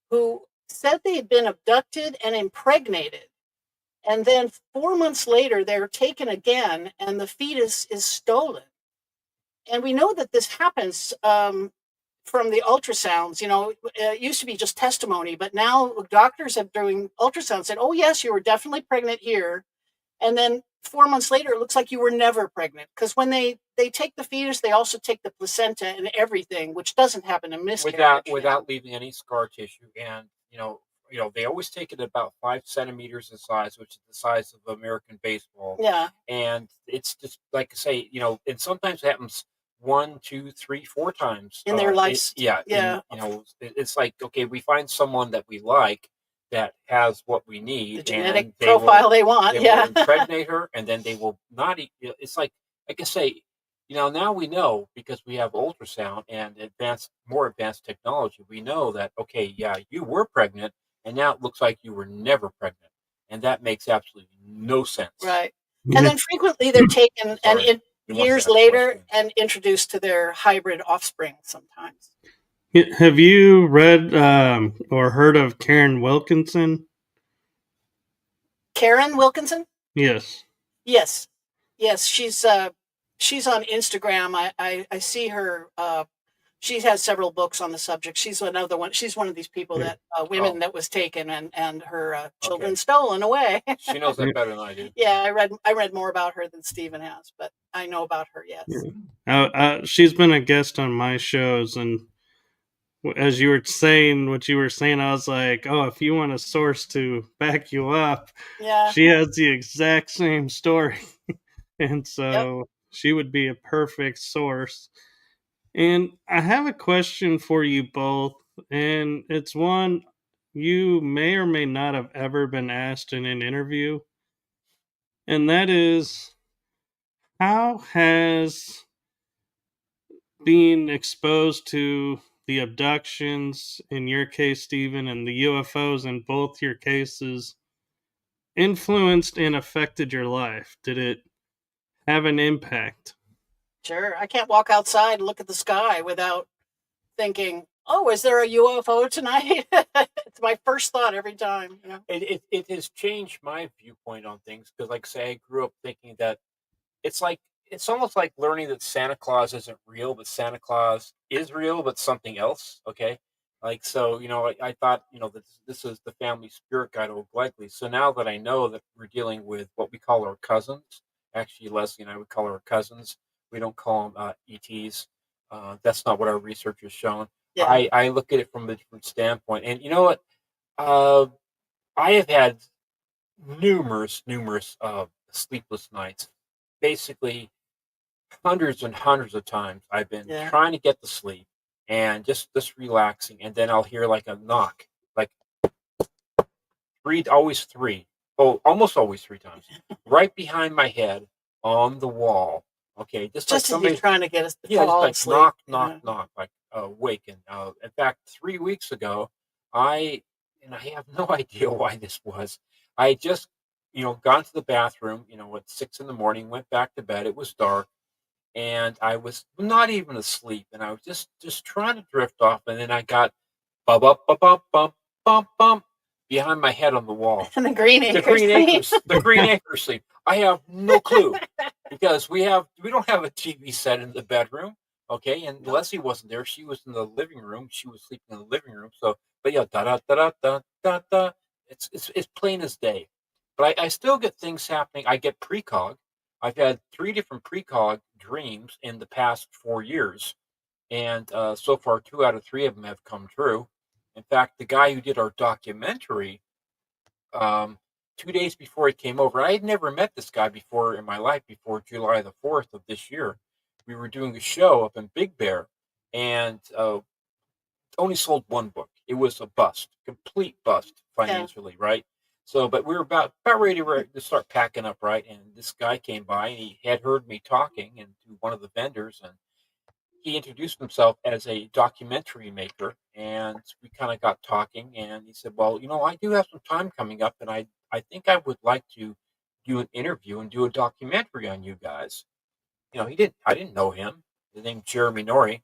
who said they had been abducted and impregnated. And then 4 months later, they're taken again and the fetus is stolen. And we know that this happens from the ultrasounds. It used to be just testimony, but now doctors have doing ultrasounds said, oh, yes, you were definitely pregnant here. And then 4 months later, it looks like you were never pregnant. Because when they take the fetus, they also take the placenta and everything, which doesn't happen in miscarriage. Without leaving any scar tissue. And, they always take it about 5 centimeters in size, which is the size of American baseball. Yeah. And it's just, like I say, and sometimes it happens 1, 2, 3, 4 times. In their lives. Yeah. It's like, okay, we find someone that we like, that has what we need, the genetic profile they want. They will impregnate her, and then they will not eat. It's like I say, now we know, because we have ultrasound and more advanced technology. We know that, okay, yeah, you were pregnant, and now it looks like you were never pregnant, and that makes absolutely no sense. Right. And then frequently they're taken and years later and introduced to their hybrid offspring sometimes. Have you read or heard of Karen Wilkinson? Karen Wilkinson? Yes. Yes. She's on Instagram. I see her. She has several books on the subject. She's another one. She's one of these people that women that was taken and her children stolen away. She knows that better than I do. Yeah, I read more about her than Stephen has, but I know about her. Yes. She's been a guest on my shows, and as you were saying what you were saying, I was like, oh, if you want a source to back you up, she has the exact same story. And so she would be a perfect source. And I have a question for you both, and it's one you may or may not have ever been asked in an interview. And that is, how has being exposed to the abductions in your case, Stephen, and the UFOs in both your cases influenced and affected your life? Did it have an impact? Sure. I can't walk outside and look at the sky without thinking, oh, is there a UFO tonight? It's my first thought every time. It has changed my viewpoint on things, because, like I say, I grew up thinking that it's almost like learning that Santa Claus isn't real, but Santa Claus is real, but something else. Okay. Like, so, I thought, that this is the family spirit guide, Old So now that I know that we're dealing with what we call our cousins, actually, Leslie and I would call our cousins. We don't call them ETs. That's not what our research has shown. Yeah. I look at it from a different standpoint. And you know what? I have had numerous sleepless nights. Basically, hundreds and hundreds of times I've been trying to get to sleep and just relaxing, and then I'll hear like a knock, like almost 3 times, right behind my head on the wall. Okay, just like somebody trying to get us to fall asleep. knock, like waken. In fact, 3 weeks ago, I have no idea why this was. I just gone to the bathroom, at 6 a.m, went back to bed. It was dark, and I was not even asleep, and I was just trying to drift off, and then I got bump, bump, bump, bump, bump, bump, bump behind my head on the wall. And the Green Acres the Green Acres sleep. I have no clue, because we don't have a TV set in the bedroom. Okay, and Leslie wasn't there. She was in the living room. She was sleeping in the living room. So, but yeah, da da da da da da. It's plain as day. But I still get things happening. I get precog. I've had 3 different precog dreams in the past 4 years, and so far 2 out of 3 of them have come true. In fact, the guy who did our documentary, 2 days before he came over, I had never met this guy before in my life before July the 4th of this year. We were doing a show up in Big Bear, and only sold one book. It was a bust, complete bust financially, right? So, but we were about ready to start packing up, right? And this guy came by, and he had heard me talking and to one of the vendors, and he introduced himself as a documentary maker. And we kind of got talking, and he said, "Well, I do have some time coming up, and I think I would like to do an interview and do a documentary on you guys." I didn't know him. His name's Jeremy Norrie.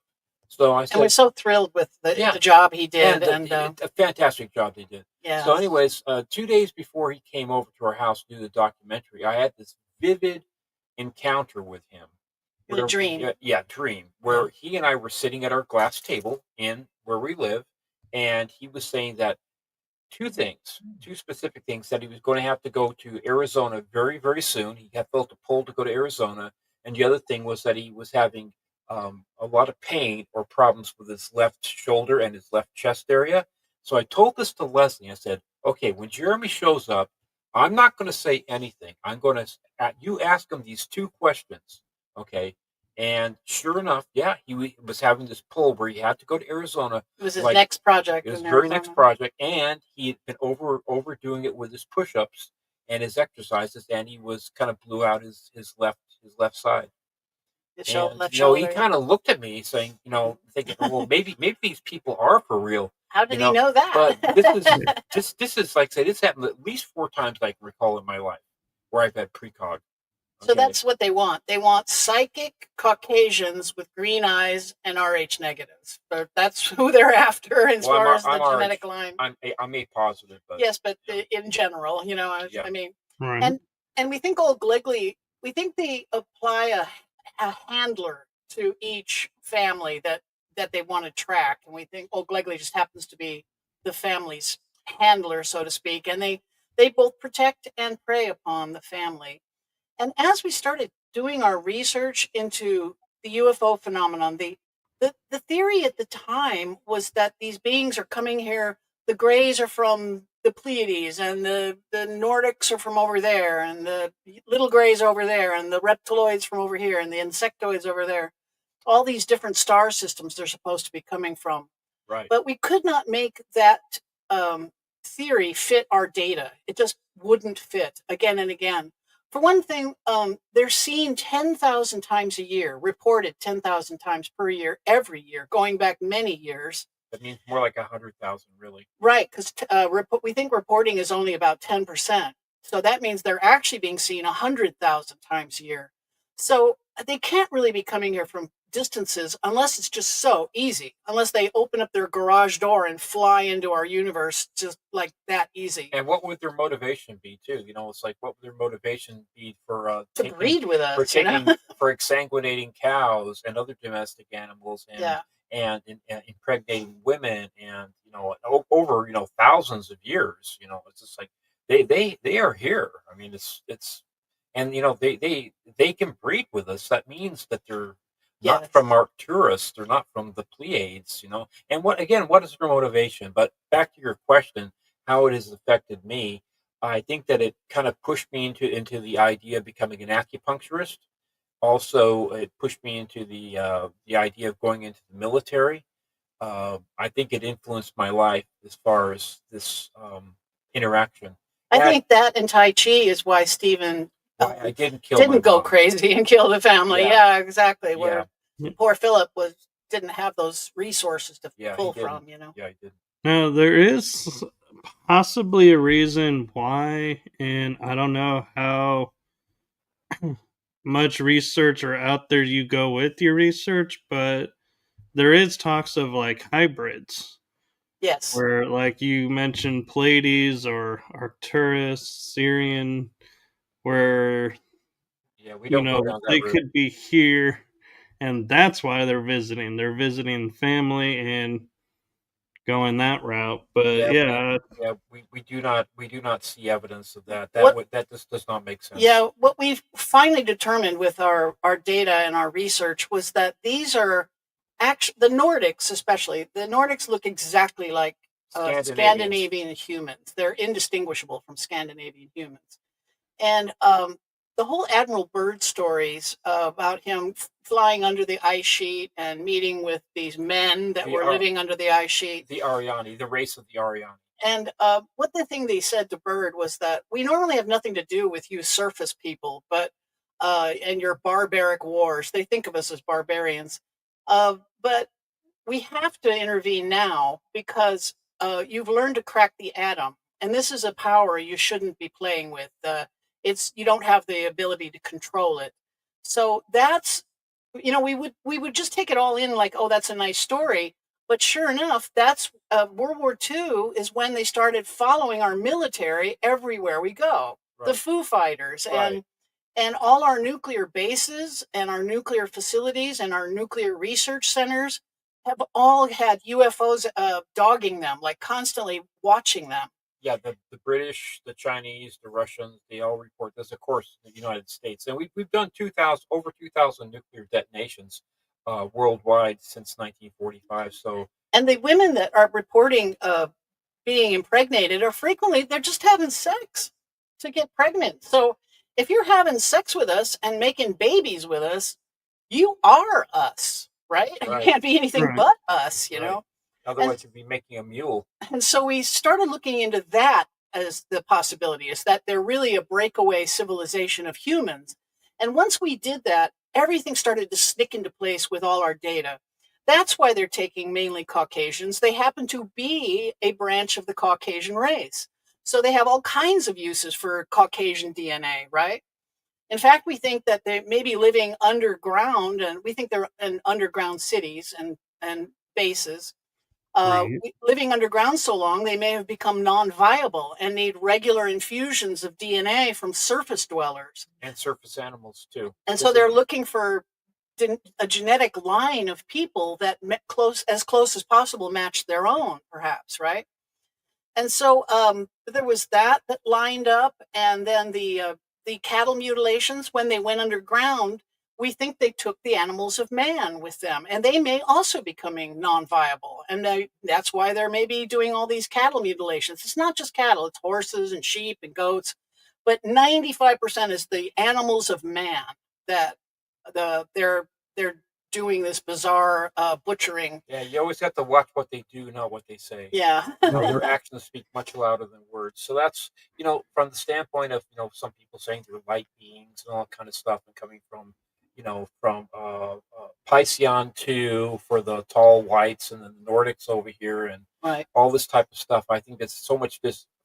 So I And we're said, so thrilled with the job he did. And a fantastic job they did. yeah. So anyways, 2 days before he came over to our house to do the documentary, I had this vivid encounter with him. The dream. Dream. Where he and I were sitting at our glass table in where we live, and he was saying that two specific things, that he was going to have to go to Arizona very, very soon. He had felt a pull to go to Arizona. And the other thing was that he was having a lot of pain or problems with his left shoulder and his left chest area. So I told this to Leslie. I said, okay, when Jeremy shows up, I'm not going to say anything. I'm going to, you ask him these two questions. Okay. And sure enough, he was having this pull where he had to go to Arizona. It was his next project. It was his very next project. And he had been overdoing it with his push-ups and his exercises. And he was kind of blew out his left side. Left shoulder. He kind of looked at me saying, thinking, well, maybe these people are for real. How did he know that? But this is like I said, this happened at least 4 times I can recall in my life where I've had precog. So that's what they want. They want psychic Caucasians with green eyes and Rh negatives. But that's who they're after as far as the genetic line. I'm A positive, but yes, but in general, I mean, Right. and we think Old Gligley, we think they apply a handler to each family that they want to track, and we think Old Gligley just happens to be the family's handler, so to speak, and they both protect and prey upon the family. And as we started doing our research into the UFO phenomenon, the theory at the time was that these beings are coming here. The Greys are from the Pleiades, and the Nordics are from over there, and the little Greys over there, and the reptiloids from over here, and the insectoids over there. All these different star systems they're supposed to be coming from. Right. But we could not make that theory fit our data. It just wouldn't fit again and again. For one thing, they're seen 10,000 times a year, reported 10,000 times per year, every year, going back many years. That means more like 100,000, really. Right, because we think reporting is only about 10%. So that means they're actually being seen 100,000 times a year. So they can't really be coming here from distances unless it's just so easy, unless they open up their garage door and fly into our universe just like that easy. And what would their motivation be too? It's like, what would their motivation be for to breed with us, for exsanguinating cows and other domestic animals, and impregnating women, and over thousands of years. It's just like they are here. I mean, it's and they can breed with us. That means that they're not from Arcturus. They're not from the Pleiades, And what is their motivation? But back to your question, how it has affected me, I think that it kind of pushed me into the idea of becoming an acupuncturist. Also, it pushed me into the idea of going into the military. I think it influenced my life as far as this interaction. I think that and Tai Chi is why Stephen I didn't go crazy and kill the family. Yeah, exactly. Where poor Philip didn't have those resources to pull from. Yeah, he didn't. Now there is possibly a reason why, and I don't know how much research or out there you go with your research, but there is talks of like hybrids. Yes. Where, like you mentioned, Pleiades or Arcturus, Sirian, where we don't go down that they route. could be here, and that's why they're visiting. They're visiting family and going that route. But we do not see evidence of that. That just does not make sense. Yeah, what we've finally determined with our data and our research was that these are actually the Nordics, especially the Nordics, look exactly like Scandinavian humans. They're indistinguishable from Scandinavian humans. And the whole Admiral Byrd stories about him flying under the ice sheet and meeting with these men that were living under the ice sheet. The Ariani, the race of the Ariani. And what the thing they said to Byrd was that we normally have nothing to do with you surface people, but and your barbaric wars. They think of us as barbarians. But we have to intervene now because you've learned to crack the atom. And this is a power you shouldn't be playing with. You don't have the ability to control it. So that's, we would just take it all in like, oh, that's a nice story. But sure enough, that's World War II is when they started following our military everywhere we go. Right. The Foo Fighters and all our nuclear bases and our nuclear facilities and our nuclear research centers have all had UFOs dogging them, like constantly watching them. Yeah, the British, the Chinese, the Russians, they all report this, of course, the United States. And we've done over 2,000 nuclear detonations worldwide since 1945. So, and the women that are reporting being impregnated are frequently, they're just having sex to get pregnant. So if you're having sex with us and making babies with us, you are us, right? You can't be anything but us, you know? Otherwise, you'd be making a mule. And so we started looking into that as the possibility, is that they're really a breakaway civilization of humans. And once we did that, everything started to stick into place with all our data. That's why they're taking mainly Caucasians. They happen to be a branch of the Caucasian race. So they have all kinds of uses for Caucasian DNA, right? In fact, we think that they may be living underground, and we think they're in underground cities and bases. Living underground so long, they may have become non-viable and need regular infusions of DNA from surface dwellers. And surface animals, too. And so they're looking for a genetic line of people that as close as possible match their own, perhaps, right? And so there was that lined up, and then the cattle mutilations, when they went underground, we think they took the animals of man with them, and they may also be becoming non-viable. And that's why they're maybe doing all these cattle mutilations. It's not just cattle, it's horses and sheep and goats, but 95% is the animals of man that they're doing this bizarre butchering. Yeah, you always have to watch what they do, not what they say. Yeah. Their actions speak much louder than words. So that's, from the standpoint of, some people saying they're light beings and all that kind of stuff, and coming from, from Piscean for the tall whites, and then the Nordics over here, and all this type of stuff. I think that's so much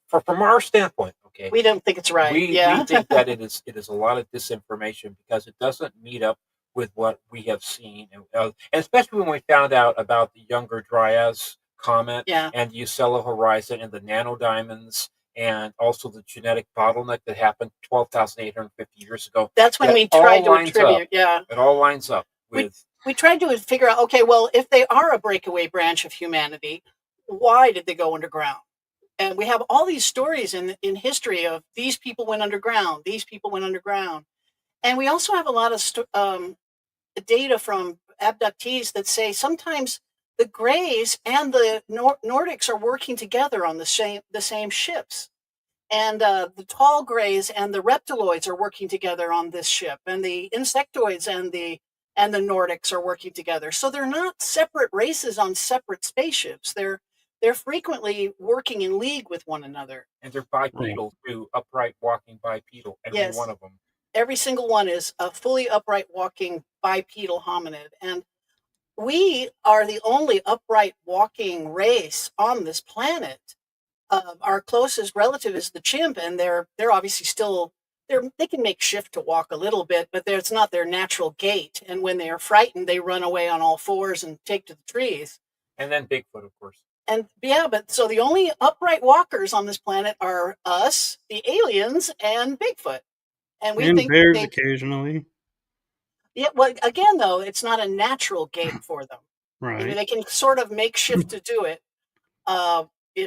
from our standpoint. Okay, we don't think it's right. We think that it is a lot of disinformation because it doesn't meet up with what we have seen, and especially when we found out about the Younger Dryas comet and the Ucella Horizon and the nanodiamonds, and also the genetic bottleneck that happened 12,850 years ago. That's when we tried to attribute. It all lines up with. We tried to figure out, okay, well, if they are a breakaway branch of humanity, why did they go underground? And we have all these stories in history of these people went underground, these people went underground. And we also have a lot of data from abductees that say sometimes the Greys and the Nordics are working together on the same ships. And the tall Greys and the reptiloids are working together on this ship. And the insectoids and the Nordics are working together. So they're not separate races on separate spaceships. They're frequently working in league with one another. And they're bipedal too, upright walking bipedal, every one of them. Every single one is a fully upright walking bipedal hominid. And we are the only upright walking race on this planet. Our closest relative is the chimp, and they're obviously still, they can make shift to walk a little bit, but it's not their natural gait. And when they are frightened, they run away on all fours and take to the trees. And then Bigfoot, of course. And but so the only upright walkers on this planet are us, the aliens, and Bigfoot. And we think bears occasionally. Yeah, well, again, though, it's not a natural gait for them. Right. They can sort of make shift to do it,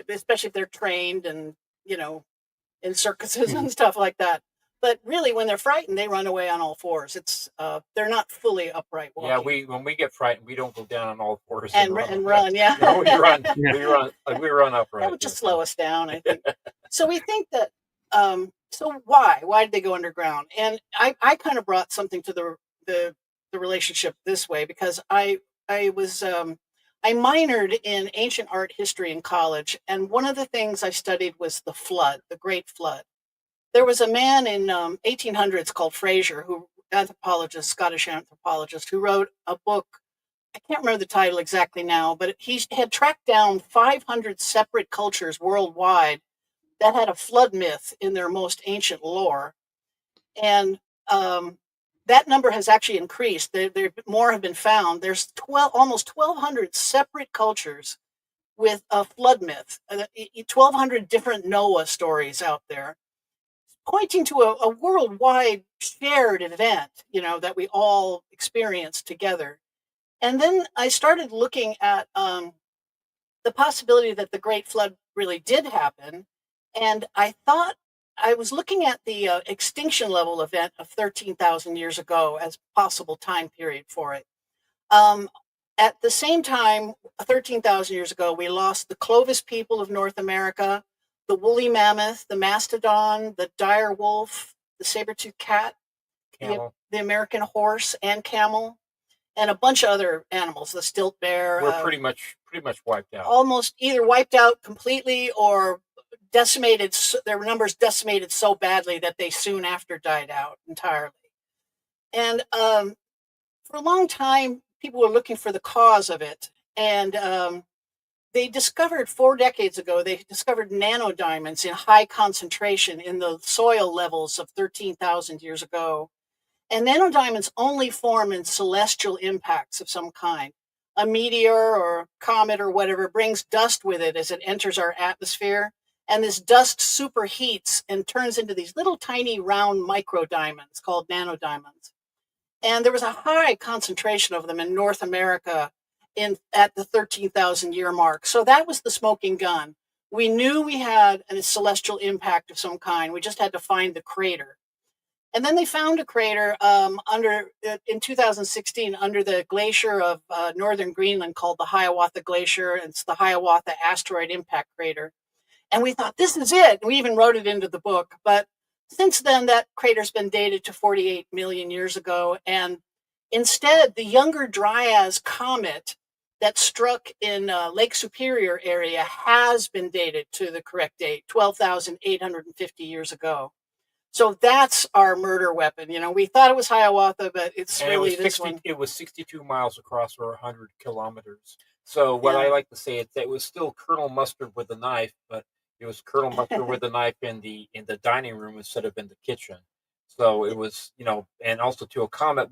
especially if they're trained and, in circuses and stuff like that. But really, when they're frightened, they run away on all fours. It's they're not fully upright walking. Yeah, when we get frightened, we don't go down on all fours and run. Yeah, No, we run. Yeah. We run upright. That would just slow us down, I think. So we think that. So why did they go underground? And I kind of brought something to the relationship this way, because I minored in ancient art history in college, and one of the things I studied was the flood, the Great Flood. There was a man in 1800s called Fraser, Scottish anthropologist, who wrote a book. I can't remember the title exactly now, but he had tracked down 500 separate cultures worldwide that had a flood myth in their most ancient lore. And that number has actually increased. More have been found. There's almost 1,200 separate cultures with a flood myth, 1,200 different Noah stories out there, pointing to a worldwide shared event, that we all experience together. And then I started looking at the possibility that the Great Flood really did happen. And I thought I was looking at the extinction level event of 13,000 years ago as possible time period for it. At the same time, 13,000 years ago, we lost the Clovis people of North America, the woolly mammoth, the mastodon, the dire wolf, the saber-toothed cat, the American horse and camel, and a bunch of other animals, the stilt bear. We're pretty much wiped out. Almost either wiped out completely or decimated. Their numbers decimated so badly that they soon after died out entirely. And for a long time, people were looking for the cause of it. And they discovered 4 decades ago, they discovered nanodiamonds in high concentration in the soil levels of 13,000 years ago. And nanodiamonds only form in celestial impacts of some kind. A meteor or comet or whatever brings dust with it as it enters our atmosphere. And this dust superheats and turns into these little tiny round microdiamonds called nanodiamonds. And there was a high concentration of them in North America at the 13,000 year mark. So that was the smoking gun. We knew we had a celestial impact of some kind. We just had to find the crater. And then they found a crater in 2016 under the glacier of northern Greenland called the Hiawatha Glacier. And it's the Hiawatha Asteroid Impact Crater. And we thought, this is it. And we even wrote it into the book. But since then, that crater's been dated to 48 million years ago. And instead, the Younger Dryas comet that struck in Lake Superior area has been dated to the correct date, 12,850 years ago. So that's our murder weapon. We thought it was Hiawatha, but it's really this one. It was 62 miles across or 100 kilometers. So what I like to say is that it was still Colonel Mustard with a knife, but it was Colonel Mustard with a knife in the dining room instead of in the kitchen. So it was, and also to a comet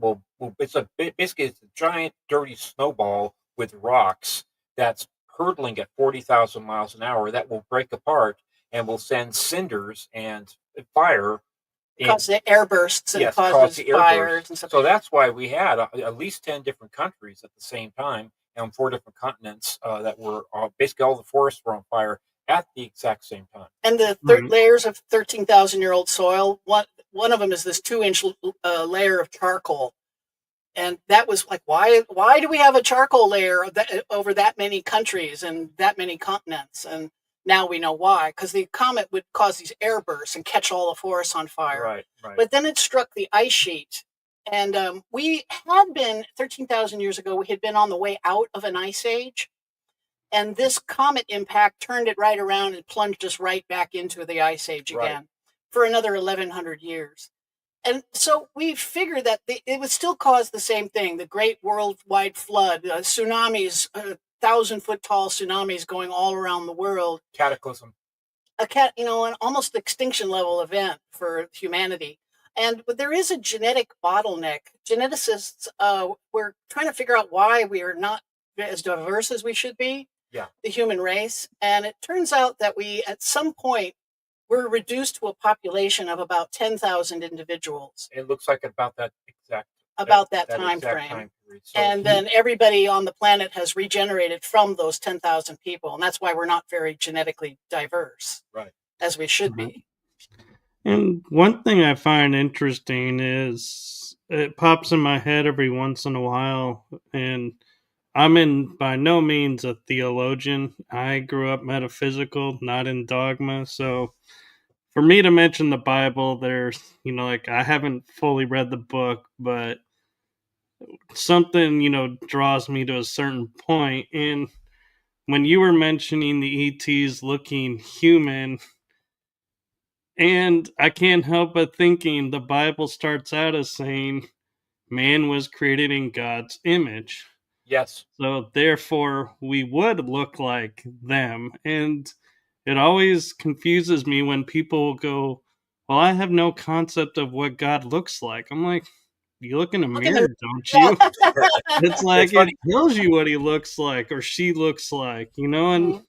basically it's a giant dirty snowball with rocks that's hurtling at 40,000 miles an hour that will break apart and will send cinders and fire. Cause the air bursts and causes fires and stuff. So that's why we had at least 10 different countries at the same time on 4 different continents that were basically all the forests were on fire at the exact same time. And the layers of 13,000-year-old soil, one of them is this 2-inch layer of charcoal. And that was like, why do we have a charcoal layer over that many countries and that many continents? And now we know why, because the comet would cause these air bursts and catch all the forests on fire. Right. But then it struck the ice sheet. And we had been, 13,000 years ago, we had been on the way out of an ice age. And this comet impact turned it right around and plunged us right back into the ice age again for another 1,100 years. And so we figured that it would still cause the same thing, the great worldwide flood, tsunamis, 1,000-foot tall tsunamis going all around the world. Cataclysm. An almost extinction level event for humanity. But there is a genetic bottleneck. Geneticists, we're trying to figure out why we are not as diverse as we should be, the human race. And it turns out that we, at some point, we're reduced to a population of about 10,000 individuals. It looks like about that exact time frame. So and then everybody on the planet has regenerated from those 10,000 people. And that's why we're not very genetically diverse, as we should be. And one thing I find interesting is it pops in my head every once in a while, and I'm in by no means a theologian. I grew up metaphysical, not in dogma. So for me to mention the Bible, there's, like I haven't fully read the book, but something, draws me to a certain point. And when you were mentioning the ETs looking human, and I can't help but thinking the Bible starts out as saying man was created in God's image. Yes. So therefore, we would look like them. And it always confuses me when people go, "Well, I have no concept of what God looks like." I'm like, "You look in a Look in the mirror, don't yeah. you?" It's It's like it funny. tells you what he looks like or she looks like, and Mhm.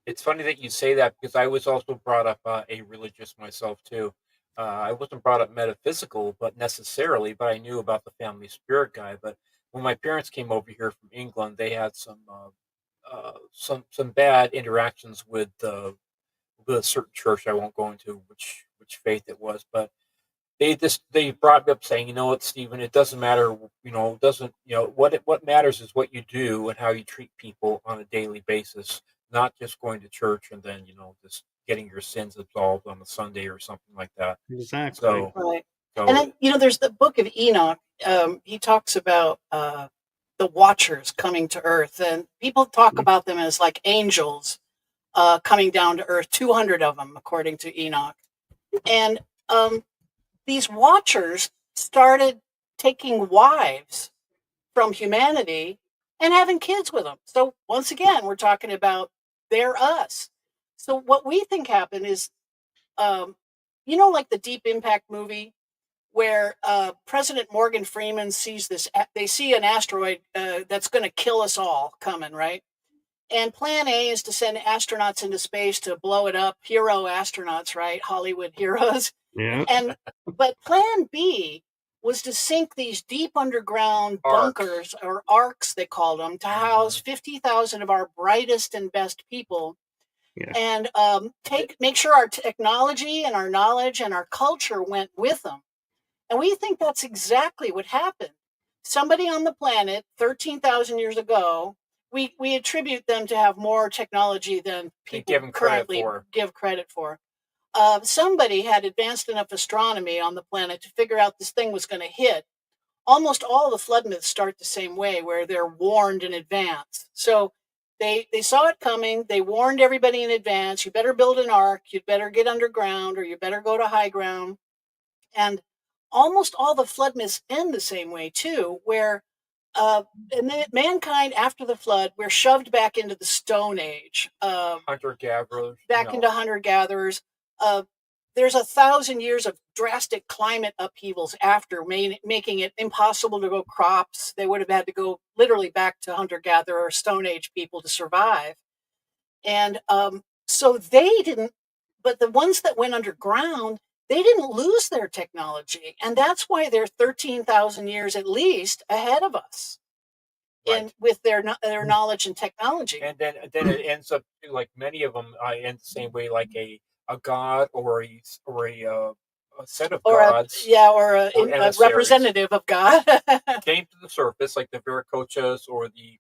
It's funny that you say that because I was also brought up a religious myself too. I wasn't brought up metaphysical, but necessarily, but I knew about the family spirit guy. But when my parents came over here from England, they had some bad interactions with a certain church. I won't go into which faith it was, but they brought me up saying, you know what, Stephen, it doesn't matter, doesn't what matters is what you do and how you treat people on a daily basis, not just going to church and then just getting your sins absolved on a Sunday or something like that. exactly. So Right. And so then, there's the book of Enoch. He talks about the watchers coming to earth, and people talk about them as like angels coming down to earth, 200 of them, according to Enoch. And these watchers started taking wives from humanity and having kids with them. So once again, we're talking about they're us. So what we think happened is, um, like the Deep Impact movie where President Morgan Freeman sees this, they see an asteroid that's going to kill us all coming, right? And plan A is to send astronauts into space to blow it up, hero astronauts, right? Hollywood heroes. Yeah. And but plan B was to sink these deep underground arc. bunkers or arcs, they called them, to house 50,000 of our brightest and best people, Yeah. and make sure our technology and our knowledge and our culture went with them. And we think that's exactly what happened. Somebody on the planet 13,000 years ago, we attribute them to have more technology than They give people him credit currently for. give credit for. Somebody had advanced enough astronomy on the planet to figure out this thing was going to hit. Almost all the flood myths start the same way, where they're warned in advance. So they saw it coming. They warned everybody in advance. You better build an ark. You'd better get underground, or you better go to high ground. And almost all the flood myths end the same way too, where and then mankind after the flood, we're shoved back into the Stone Age, Hunter gatherers, back into hunter gatherers. Uh, there's 1,000 years of drastic climate upheavals after making it impossible to grow crops. They would have had to go literally back to hunter gatherer Stone Age people to survive. And so they didn't, but the ones that went underground, they didn't lose their technology. And that's why they're 13,000 years at least ahead of us in right. with their knowledge and technology. And then it ends up like many of them end the same way, like a god or a set of Or gods or a emissaries representative of God. came to the surface, like the Viracochas or the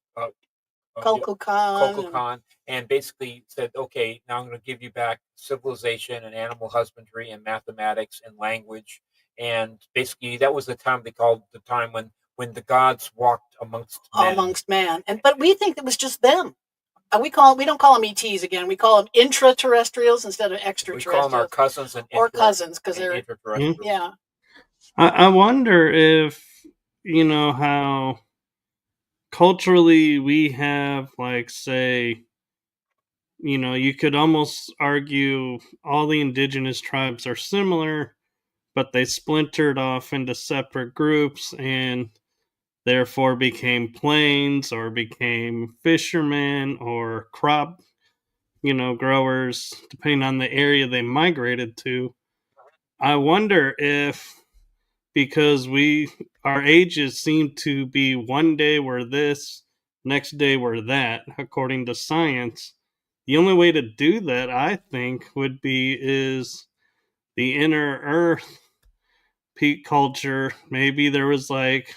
Kukulkan. Kokokan, and basically said, "Okay, now I'm going to give you back civilization and animal husbandry and mathematics and language." And basically, that was the time they called the time when the gods walked amongst men. Amongst man. But we think it was just them. We don't call them ETs again. We call them intraterrestrials instead of We call them our extraterrestrials, cousins and or cousins, because they're intraterrestrials. yeah. I wonder if, how culturally we have, like, say, you could almost argue all the indigenous tribes are similar, but they splintered off into separate groups and therefore became plains or became fishermen or crop, growers, depending on the area they migrated to. I wonder if, because our ages seem to be one day we're this, next day we're that, according to science. The only way to do that, I think, would be is the inner earth peak culture, maybe there was like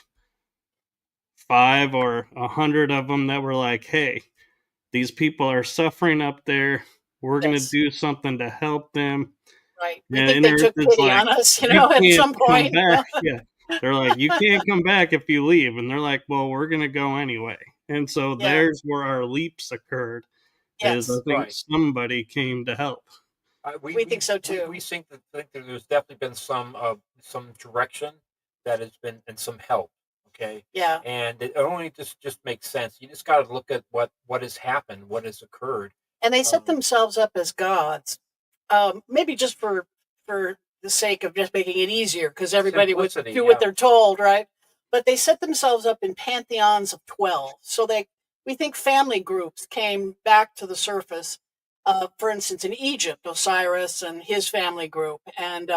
5 or 100 of them that were like, hey, these people are suffering up there. We're going to Yes. do something to help them. Right. We And think they inner earth took is pity like, on us, you at can't some come point. back. Yeah. They're like, you can't come back if you leave. And they're like, well, we're going to go anyway. And so Yeah. there's where our leaps occurred. Is I Yes. think Right. somebody came to help. We think so too. We think that there's definitely been some direction that has been and some help. Okay, Yeah. and it only just makes sense. You just got to look at what has happened, what has occurred. And they set themselves up as gods, maybe just for the sake of just making it easier, because everybody would Simplicity, do yeah. what they're told, right? But they set themselves up in pantheons of 12. So we think family groups came back to the surface. For instance, in Egypt, Osiris and his family group, and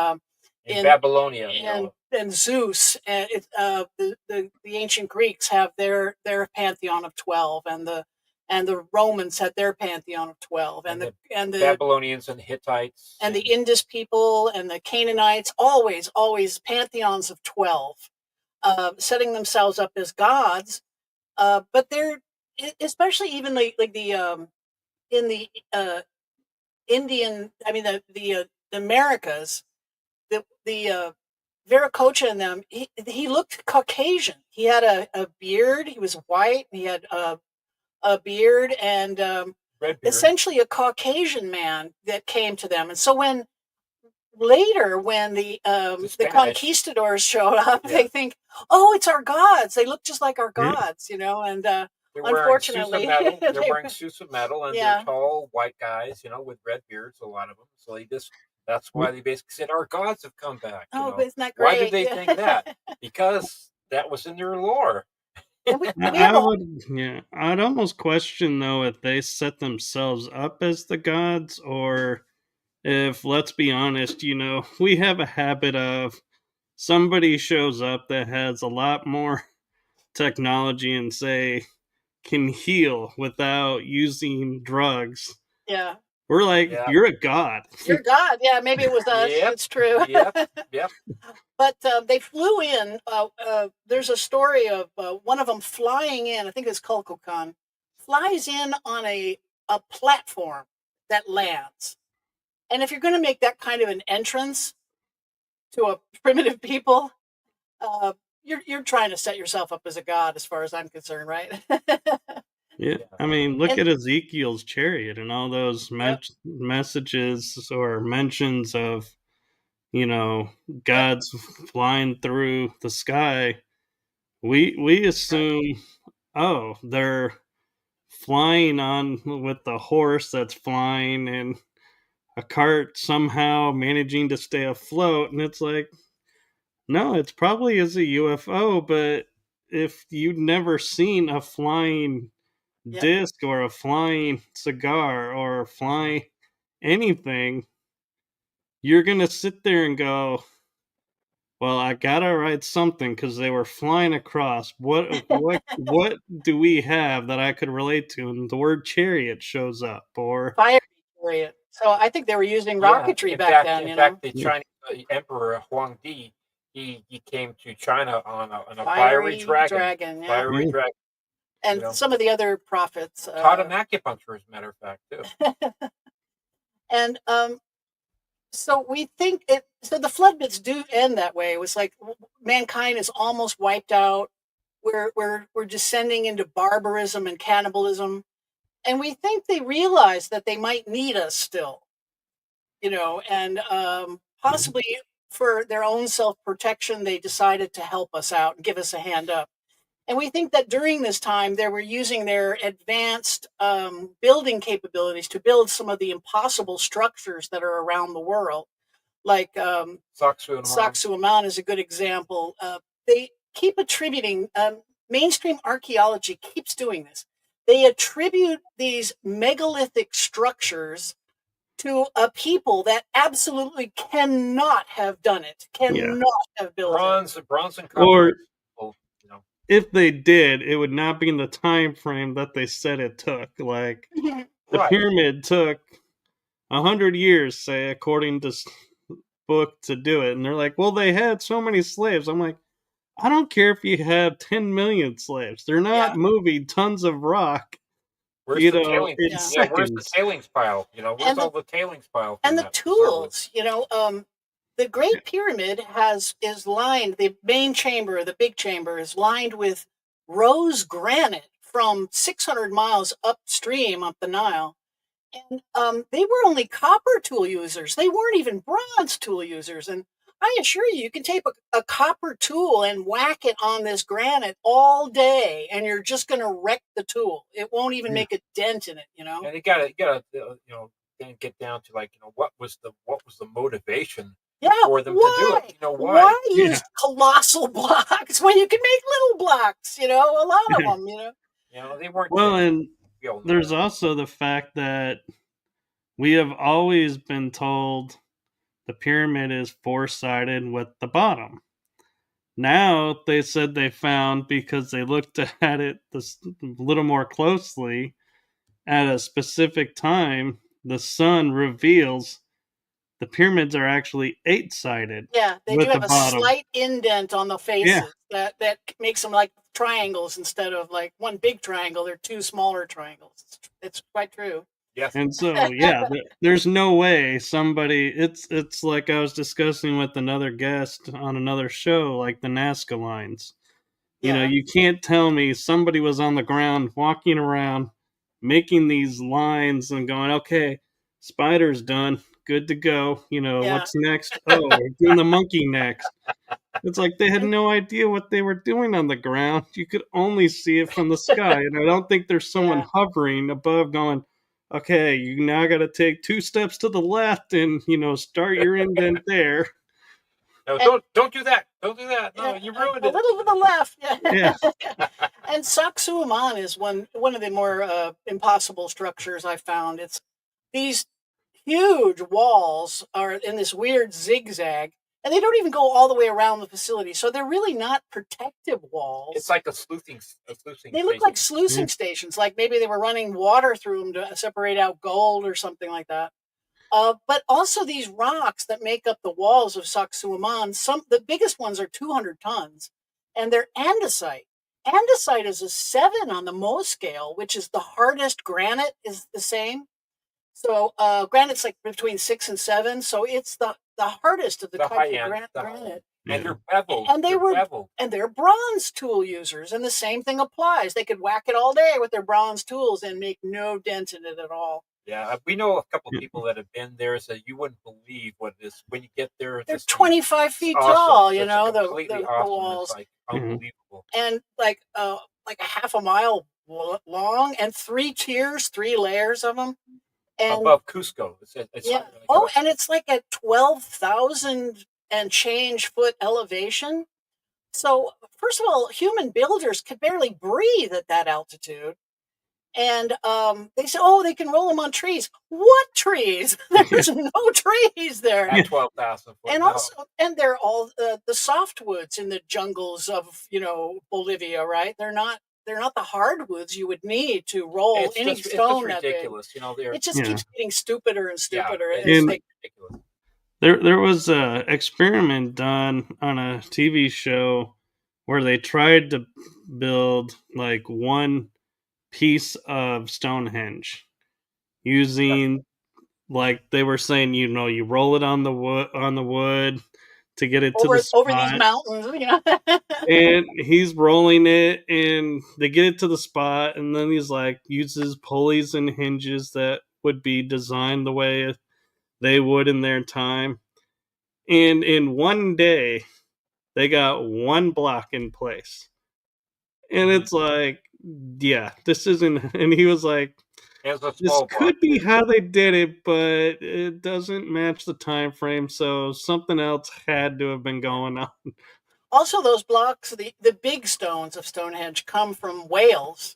In Babylonia, and Zeus, and the ancient Greeks have their pantheon of 12, and the Romans had their pantheon of 12, and the Babylonians and Hittites and the Indus people and the Canaanites, always pantheons of 12, setting themselves up as gods. But they're, especially even like the in the Indian, I mean the Americas, the Viracocha in them, he looked Caucasian. He had a beard. He was white. He had a beard, and red beard. essentially a Caucasian man that came to them. And so when the conquistadors showed up, they think, oh, it's our gods. They look just like our gods, and They're unfortunately, wearing suits of metal. They're wearing suits of metal, and Yeah. they're tall white guys, with red beards, a lot of them. So that's why they basically said our gods have come back. Oh, but isn't that Why great? did they think that? Because that was in their lore. And we I have a would, yeah, I'd almost question though if they set themselves up as the gods, or if, let's be honest, we have a habit of somebody shows up that has a lot more technology and say can heal without using drugs. yeah. We're like, Yeah. you're a god. You're God. Yeah, maybe it was us. Yep. It's true. Yep. But they flew in. There's a story of one of them flying in. I think it's Kukulkan. Flies in on a platform that lands. And if you're going to make that kind of an entrance to a primitive people, you're trying to set yourself up as a god, as far as I'm concerned, right? Yeah, I mean, look And- at Ezekiel's chariot and all those messages or mentions of, God's flying through the sky. We assume, oh, they're flying on with the horse that's flying and a cart somehow managing to stay afloat, and it's like, no, it's probably is a UFO, but if you've never seen a flying disc or a flying cigar or a flying anything, you're gonna sit there and go, well, I gotta write something because they were flying across. What do we have that I could relate to? And the word chariot shows up, or Fire chariot. So I think they were using rocketry back then. In fact, the Chinese Emperor Huangdi, he came to China on a fiery dragon. Fiery dragon. And some of the other prophets taught him acupuncture, as a matter of fact, too. And so we think it. So the flood bits do end that way. It was like mankind is almost wiped out. We're descending into barbarism and cannibalism, and we think they realize that they might need us still, and possibly for their own self-protection, they decided to help us out and give us a hand up. And we think that during this time, they were using their advanced building capabilities to build some of the impossible structures that are around the world. Like Sacsayhuaman is a good example. They keep attributing, mainstream archaeology keeps doing this. They attribute these megalithic structures to a people that absolutely cannot have done it, cannot have built it. Bronze and copper. Or if they did, it would not be in the time frame that they said it took. Like the pyramid took 100 years, say, according to book to do it. And they're like, well, they had so many slaves. I'm like, I don't care if you have 10 million slaves. They're not moving tons of rock, Where's you the know, tailings? in Yeah, where's the seconds. tailings pile? Where's all the tailings pile? And the tools, the Great Pyramid is lined, the main chamber, the big chamber, is lined with rose granite from 600 miles upstream up the Nile. And they were only copper tool users. They weren't even bronze tool users. And I assure you, you can take a copper tool and whack it on this granite all day, and you're just going to wreck the tool. It won't even make a dent in it, And you gotta then get down to what was the motivation for them to do it? Why use colossal blocks when you can make little blocks? A lot of them. They weren't. Well, and there's also the fact that we have always been told the pyramid is four-sided with the bottom. Now they said they found, because they looked at it a little more closely, at a specific time, the sun reveals the pyramids are actually eight-sided. Yeah, they do have a slight indent on the faces that makes them like triangles instead of like one big triangle. They're two smaller triangles. It's quite true. Yes. And so, there's no way somebody. It's like I was discussing with another guest on another show, like the Nazca lines. You can't tell me somebody was on the ground walking around making these lines and going, okay, spider's done, good to go. What's next? Oh, we're doing the monkey next. It's like they had no idea what they were doing on the ground. You could only see it from the sky. And I don't think there's someone hovering above going, okay, you now got to take 2 steps to the left and, start your indent there. No, don't do that. Don't do that. No, you ruined it. A little to the left. Yeah. And Sacsayhuaman is one of the more impossible structures I found. It's these huge walls are in this weird zigzag, and they don't even go all the way around the facility, so they're really not protective walls. It's like a sleuthing They look like sluicing stations, like maybe they were running water through them to separate out gold or something like that. But also these rocks that make up the walls of Sacsayhuaman, the biggest ones are 200 tons, and they're andesite. Andesite is a 7 on the Mohs scale, which is the hardest. Granite is the same. So granite's like between 6 and 7, so it's the hardest of the types of granite. And they're beveled. And they're bronze tool users, and the same thing applies. They could whack it all day with their bronze tools and make no dent in it at all. Yeah, we know a couple of people that have been there, so you wouldn't believe what it is when you get there. They're 25 feet tall, the awesome. walls. It's like unbelievable. And like a half a mile long, and 3 tiers, 3 layers of them. And above Cusco. And it's like at 12,000 and change foot elevation. So first of all, human builders could barely breathe at that altitude. And they say, they can roll them on trees. What trees? There's no trees there. At 12,000 foot. And they're all the softwoods in the jungles of Bolivia, right? They're not the hardwoods you would need to roll any stone that big. It's ridiculous. It just keeps getting stupider and stupider. Yeah, it's ridiculous. There was an experiment done on a TV show where they tried to build like one piece of Stonehenge using, like they were saying, you roll it on the wood to get it to the spot. Over these mountains, And he's rolling it, and they get it to the spot, and then he's like uses pulleys and hinges that would be designed the way they would in their time. And in one day, they got one block in place. And it's like, this isn't. And he was like, this could be how they did it, but it doesn't match the time frame, so something else had to have been going on. Also, those blocks, the big stones of Stonehenge, come from Wales,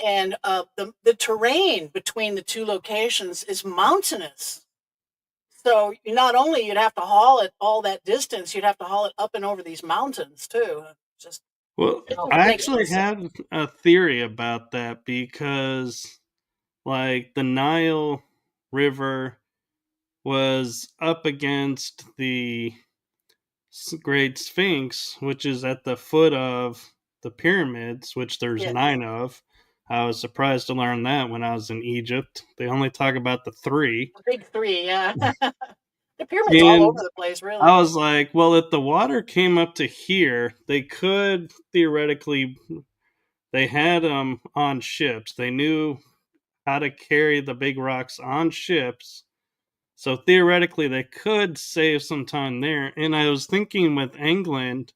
and the terrain between the two locations is mountainous. So not only you'd have to haul it all that distance, you'd have to haul it up and over these mountains too. I actually have a theory about that, because like the Nile River was up against the Great Sphinx, which is at the foot of the pyramids, which there's Yes. 9 of. I was surprised to learn that when I was in Egypt. They only talk about the 3. The big 3, yeah. The pyramids all over And the place, really. I was like, well, if the water came up to here, they could theoretically, they had them on ships. They knew how to carry the big rocks on ships. So theoretically, they could save some time there. And I was thinking with England,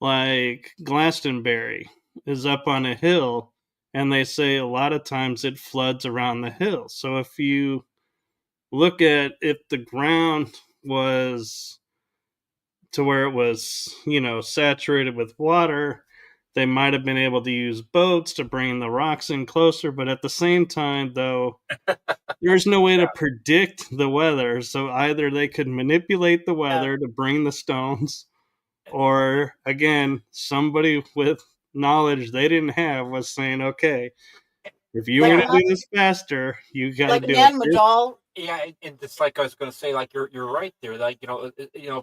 like Glastonbury is up on a hill, and they say a lot of times it floods around the hill. So if you look at if the ground was to where it was, saturated with water, they might have been able to use boats to bring the rocks in closer. But at the same time, though, there's no way to predict the weather. So either they could manipulate the weather to bring the stones, or again, somebody with knowledge they didn't have was saying, okay, if you want to do this faster, you got to Like do it. Nan Madal. Yeah, and it's like I was going to say, like you're right there. Like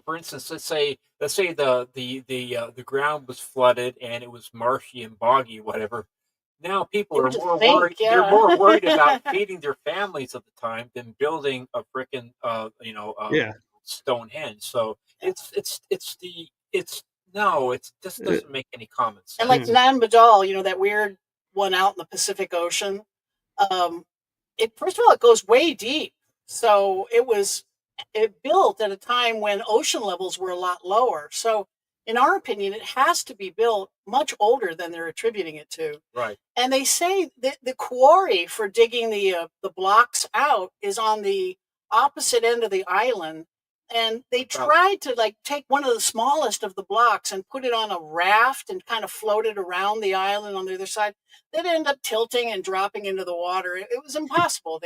for instance, let's say the ground was flooded and it was marshy and boggy, whatever. Now people are more worried. Yeah. They're more worried about feeding their families at the time than building a freaking Stonehenge. So it just doesn't make any common sense. And like Nan Madal, that weird one out in the Pacific Ocean. First of all, it goes way deep. So it built at a time when ocean levels were a lot lower. So in our opinion, it has to be built much older than they're attributing it to. Right. And they say that the quarry for digging the blocks out is on the opposite end of the island. And they tried to take one of the smallest of the blocks and put it on a raft and kind of float it around the island on the other side. They'd end up tilting and dropping into the water. It was impossible.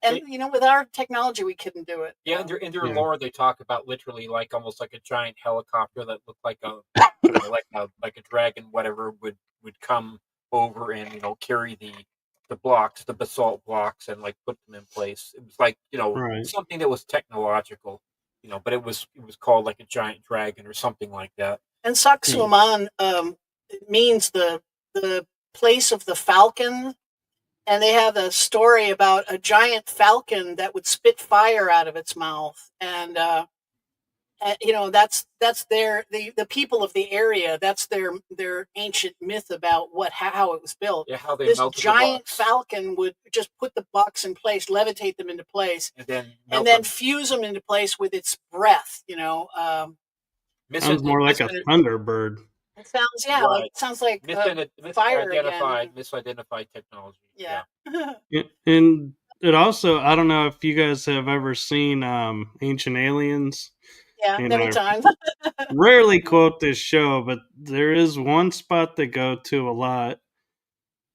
With our technology, we couldn't do it. Yeah, in their lore, they talk about literally almost like a giant helicopter that looked like a like a dragon, whatever, would come over and carry the blocks, the basalt blocks, and put them in place. It was something that was technological, but it was called like a giant dragon or something like that. And Sacsayhuaman means the place of the falcon. And they have a story about a giant falcon that would spit fire out of its mouth, and that's the people of the area. That's their ancient myth about how it was built. Yeah, how they this melted giant the blocks. Falcon would just put the blocks in place, levitate them into place, and then fuse them into place with its breath. Sounds more like a thunderbird. It sounds, it sounds like fire again. Misidentified technology. Yeah. And it also, I don't know if you guys have ever seen Ancient Aliens. Yeah, many times. Rarely quote this show, but there is one spot they go to a lot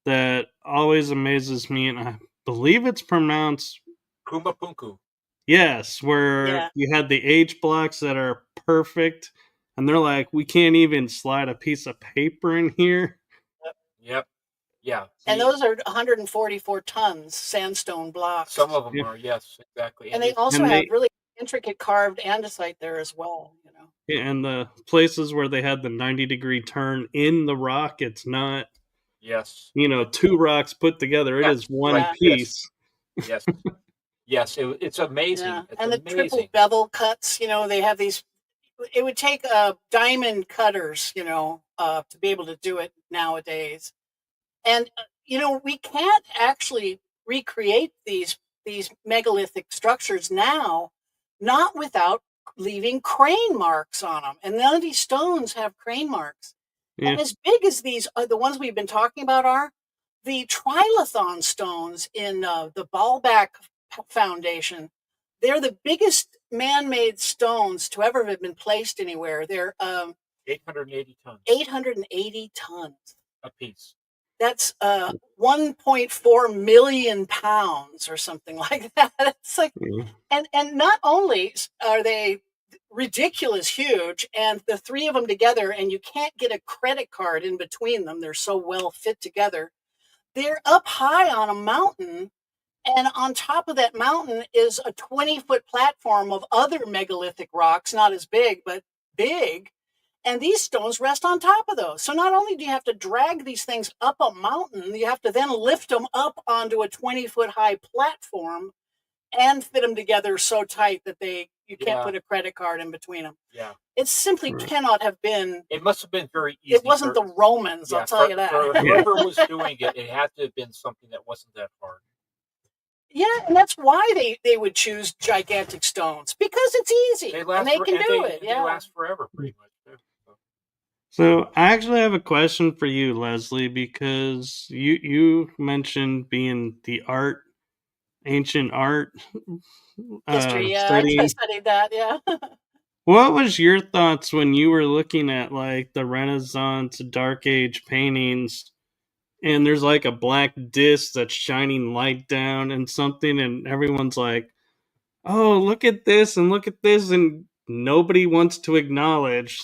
that always amazes me, and I believe it's pronounced Pumapunku. Yes, where you had the H blocks that are perfect. And they're like, we can't even slide a piece of paper in here. Yep. Yeah. And those are 144 tons sandstone blocks. Some of them are, yes, exactly. And they also have really intricate carved andesite there as well. Yeah, and the places where they had the 90-degree turn in the rock, it's not, two rocks put together. It is one piece. Yes. Yes, it's amazing. Yeah. It's and the amazing. Triple bevel cuts, they have these. It would take diamond cutters, to be able to do it nowadays. And, we can't actually recreate these megalithic structures now, not without leaving crane marks on them. And none of these stones have crane marks. Yeah. And as big as these are, the ones we've been talking about are the trilithon stones in the Baalbek Foundation. They're the biggest man-made stones to ever have been placed anywhere. They're 880 tons. 880 tons a piece. That's 1.4 million pounds or something like that. It's like, and not only are they ridiculous huge, and the three of them together, and you can't get a credit card in between them. They're so well fit together. They're up high on a mountain. And on top of that mountain is a 20-foot platform of other megalithic rocks, not as big, but big. And these stones rest on top of those. So not only do you have to drag these things up a mountain, you have to then lift them up onto a 20-foot high platform and fit them together so tight that you can't put a credit card in between them. Yeah. It simply cannot have been. It must have been very easy. It wasn't the Romans, I'll tell you that. For whoever was doing it, it had to have been something that wasn't that hard. Yeah, and that's why they would choose gigantic stones, because it's easy and they can do it. They last forever, pretty much. So I actually have a question for you, Leslie, because you mentioned being the ancient art history. Yeah, studying. I studied that. Yeah. What was your thoughts when you were looking at like the Renaissance, Dark Age paintings, and there's like a black disc that's shining light down and something, and everyone's like, "Oh, look at this and look at this," and nobody wants to acknowledge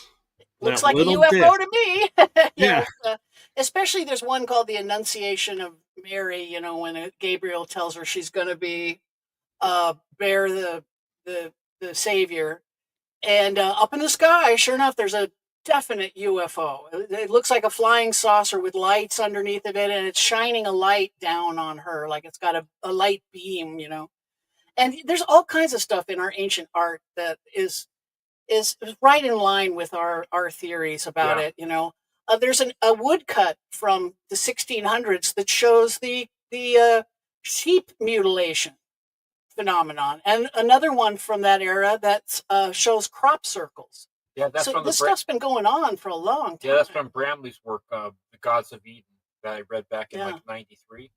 looks that like a little UFO disc. to me. Yeah. Especially there's one called the Annunciation of Mary. You know, when Gabriel tells her she's going to be bear the Savior, and up in the sky, sure enough, there's a definite UFO. It looks like a flying saucer with lights underneath of it, and it's shining a light down on her, like it's got a light beam. You know, and there's all kinds of stuff in our ancient art that is right in line with our theories about it. You know, there's a woodcut from the 1600s that shows the sheep mutilation phenomenon, and another one from that era that shows crop circles. Yeah, that's so from this stuff's been going on for a long time. Yeah, that's from Bramley's work, The Gods of Eden, that I read back in like '93.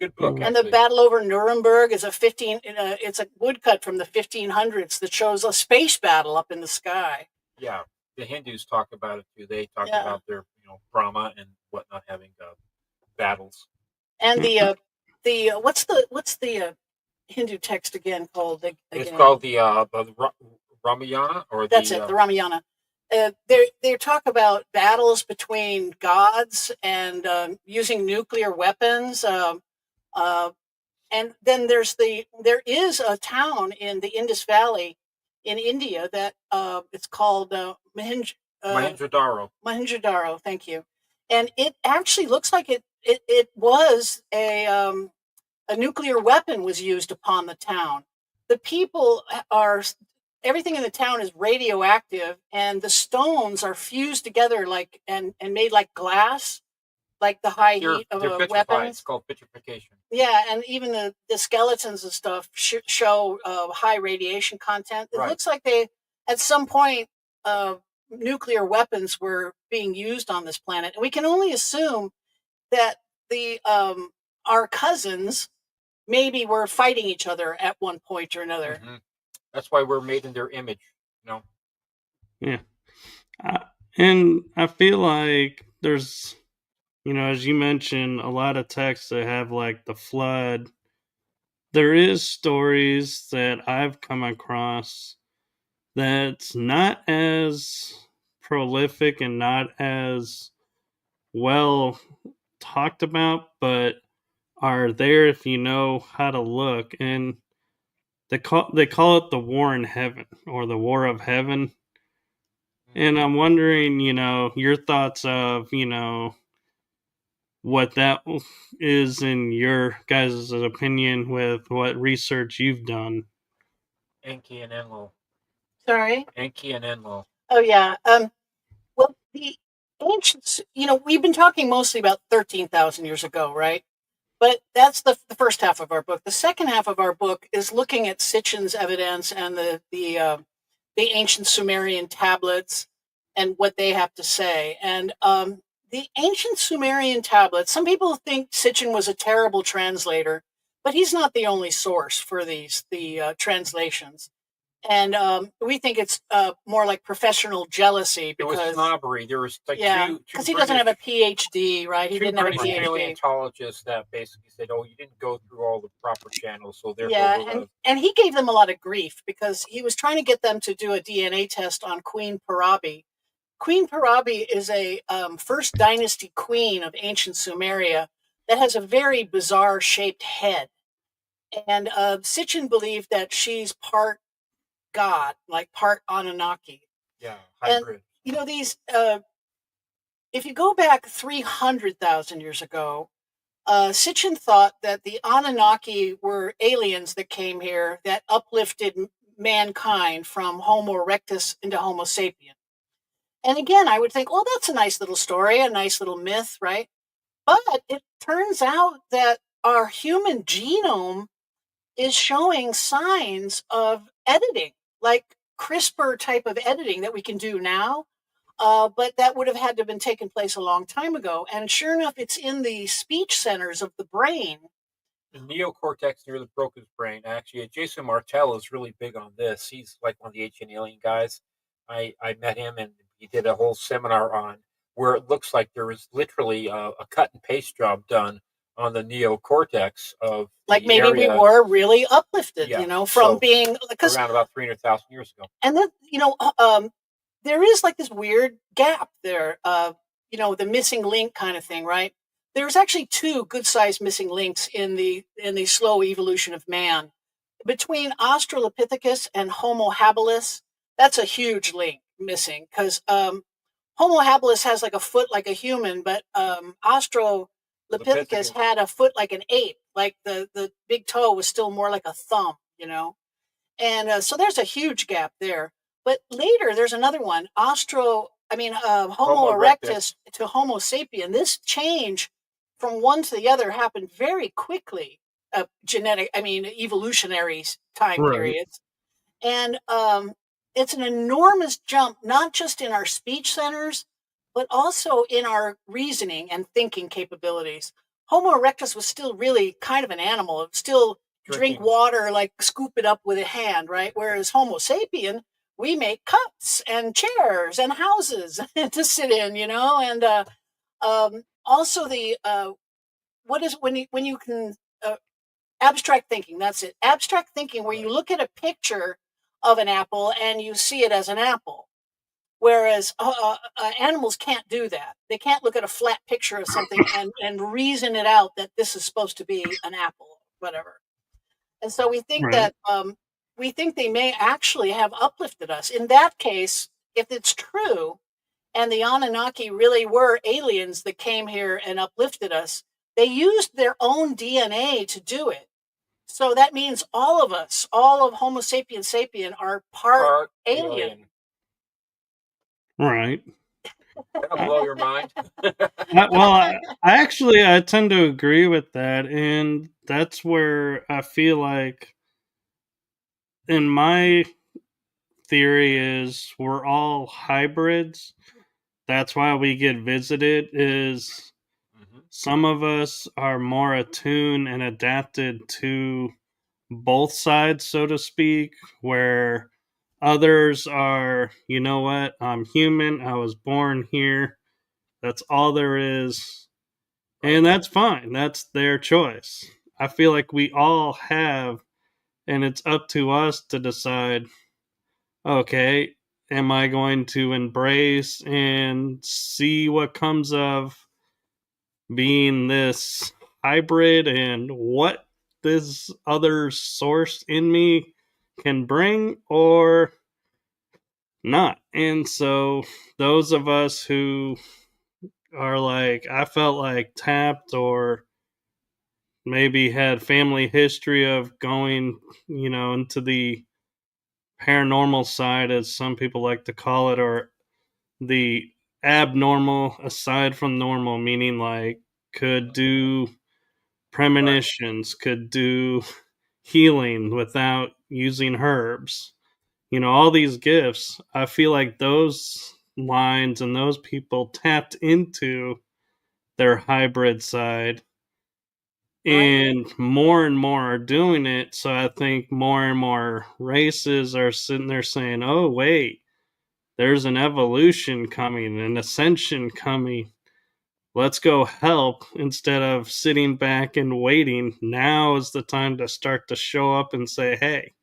Good book. And the Battle over Nuremberg is it's a woodcut from the 1500s that shows a space battle up in the sky. Yeah, the Hindus talk about it too. They talk about their, Brahma and whatnot having battles. And the what's the Hindu text again called? It's called the Ramayana, or that's the Ramayana. They talk about battles between gods and using nuclear weapons. And then there is a town in the Indus Valley in India that it's called Mohenjo-daro. Mohenjo-daro, thank you. And it actually looks like it was a nuclear weapon was used upon the town. The people everything in the town is radioactive, and the stones are fused together and made like glass. Like the high heat of a weapon. It's called vitrification. Yeah, and even the skeletons and stuff show high radiation content. It looks like at some point, nuclear weapons were being used on this planet. And we can only assume that our cousins maybe were fighting each other at one point or another. Mm-hmm. That's why we're made in their image, Yeah. And I feel like there's, as you mentioned, a lot of texts that have like the flood. There is stories that I've come across that's not as prolific and not as well talked about, but are there if you know how to look. And they call it the War in Heaven, or the War of Heaven. And I'm wondering, your thoughts of, what that is in your guys' opinion with what research you've done. Enki and Enlil. Sorry? Enki and Enlil. Oh, yeah. Well, the ancients, we've been talking mostly about 13,000 years ago, right? But that's the first half of our book. The second half of our book is looking at Sitchin's evidence and the ancient Sumerian tablets and what they have to say. And the ancient Sumerian tablets, some people think Sitchin was a terrible translator, but he's not the only source for the translations. And we think it's more like professional jealousy. Because, it was snobbery. There was because he doesn't have a PhD, right? He didn't have a PhD. Paleontologists that basically said, "Oh, you didn't go through all the proper channels, so therefore." Yeah, and he gave them a lot of grief because he was trying to get them to do a DNA test on Queen Parabi. Queen Parabi is a first dynasty queen of ancient Sumeria that has a very bizarre shaped head. And Sitchin believed that she's part God, like part Anunnaki. Yeah, And hybrid. these, if you go back 300,000 years ago, Sitchin thought that the Anunnaki were aliens that came here that uplifted mankind from Homo erectus into Homo sapien. And again, I would think, well, that's a nice little story, a nice little myth, right? But it turns out that our human genome is showing signs of editing, like CRISPR type of editing that we can do now. But that would have had to have been taken place a long time ago. And sure enough, it's in the speech centers of the brain. The neocortex near the Broca's brain. Actually, Jason Martell is really big on this. He's like one of the ancient alien guys. I met him and he did a whole seminar on where it looks like there was literally a cut and paste job done on the neocortex of Like the maybe we area. were really uplifted, Yeah, from so being, because around about 300,000 years ago. and then there is like this weird gap there, the missing link kind of thing, right? There's actually two good-sized missing links in the slow evolution of man between Australopithecus and Homo habilis. That's a huge link missing because Homo habilis has like a foot like a human, but Australopithecus had a foot like an ape, like the big toe was still more like a thumb. And so there's a huge gap there. But later, there's another one, Homo Homo erectus to Homo sapien. This change from one to the other happened very quickly, evolutionary time Right. periods. And it's an enormous jump, not just in our speech centers, but also in our reasoning and thinking capabilities. Homo erectus was still really kind of an animal. It would still drink Drinking. water, like scoop it up with a hand, right? Whereas Homo sapien, we make cups and chairs and houses to sit in, and also the what is when you can abstract thinking. That's it. Abstract thinking, where you look at a picture of an apple and you see it as an apple. Whereas animals can't do that. They can't look at a flat picture of something and reason it out that this is supposed to be an apple, whatever. And so we think Right. that they may actually have uplifted us. In that case, if it's true, and the Anunnaki really were aliens that came here and uplifted us, they used their own DNA to do it. So that means all of us, all of Homo sapiens sapien, are part alien. Right. That'll blow your mind. I tend to agree with that, and that's where I feel like, in my theory, is we're all hybrids. That's why we get visited. Is some of us are more attuned and adapted to both sides, so to speak, where others are, you know what, I'm human, I was born here, that's all there is. And that's fine. That's their choice. I feel like we all have, and it's up to us to decide, okay, am I going to embrace and see what comes of being this hybrid and what this other source in me can bring, or not? And so, those of us who are like, I felt like tapped, or maybe had family history of going, into the paranormal side, as some people like to call it, or the abnormal aside from normal, meaning like could do premonitions, could do healing without using herbs. All these gifts, I feel like those lines and those people tapped into their hybrid side, and more are doing it. So I think more and more races are sitting there saying, oh wait, there's an evolution coming, an ascension coming, let's go help, instead of sitting back and waiting. Now is the time to start to show up and say, hey,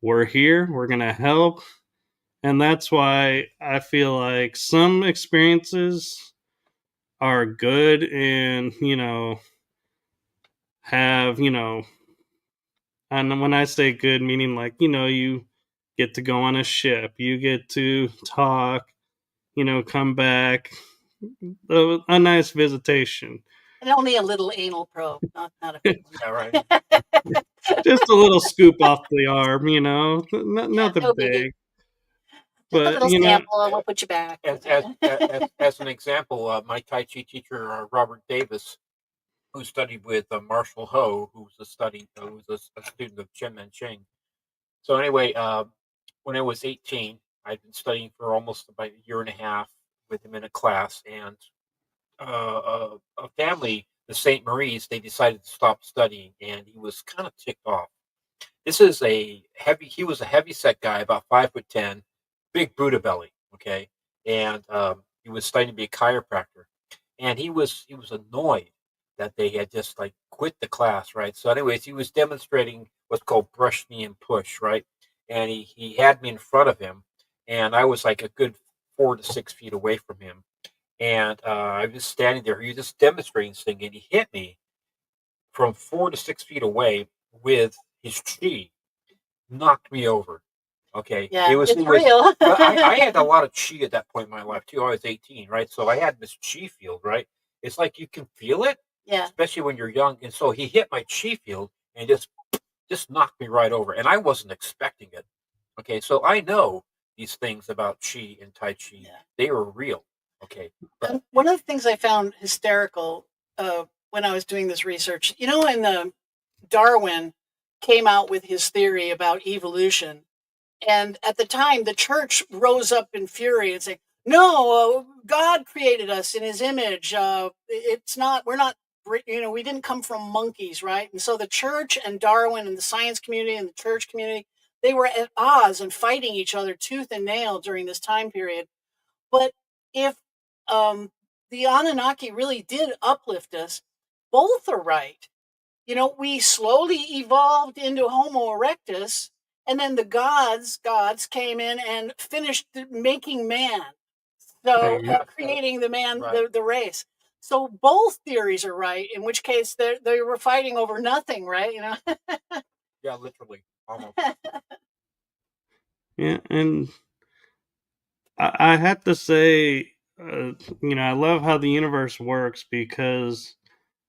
we're here, we're going to help. And that's why I feel like some experiences are good and, have, And when I say good, meaning like, you get to go on a ship, you get to talk, come back, a nice visitation. And only a little anal probe, not a big one. Yeah, right. Just a little scoop off the arm, nothing No biggie. big. Just a But, little sample, and we'll put you back. As an example, my Tai Chi teacher, Robert Davis, who studied with Marshall Ho, who was a student of Chen Manching. So anyway, when I was 18, I'd been studying for almost about a year and a half with him in a class, and a family, the St. Marie's, they decided to stop studying, and he was kind of ticked off. He was a heavy set guy, about 5'10", big Buddha belly, okay, and he was studying to be a chiropractor, and he was annoyed that they had just like quit the class, right? So, anyways, he was demonstrating what's called brush knee and push, right? And he had me in front of him, and I was like a good 4 to 6 feet away from him, and I was standing there. He was just demonstrating this thing, and he hit me from 4 to 6 feet away with his chi, knocked me over. Okay, Yeah, it was real. I had a lot of chi at that point in my life too. I was 18, right? So I had this chi field, right? It's like you can feel it, Yeah. especially when you're young. And so he hit my chi field and just knocked me right over, and I wasn't expecting it. Okay, so I know these things about chi and tai chi. Yeah. They were real. Okay, but one of the things I found hysterical when I was doing this research, when Darwin came out with his theory about evolution, and at the time the church rose up in fury and said, "No, God created us in His image. We're not. We didn't come from monkeys, right?" And so the church and Darwin and the science community and the church community, they were at odds and fighting each other tooth and nail during this time period. But if the Anunnaki really did uplift us, both are right. We slowly evolved into Homo erectus, and then the gods came in and finished making man. So creating the man, right. the race. So both theories are right. In which case they were fighting over nothing, right? Yeah, literally, almost. Yeah, and I have to say, I love how the universe works because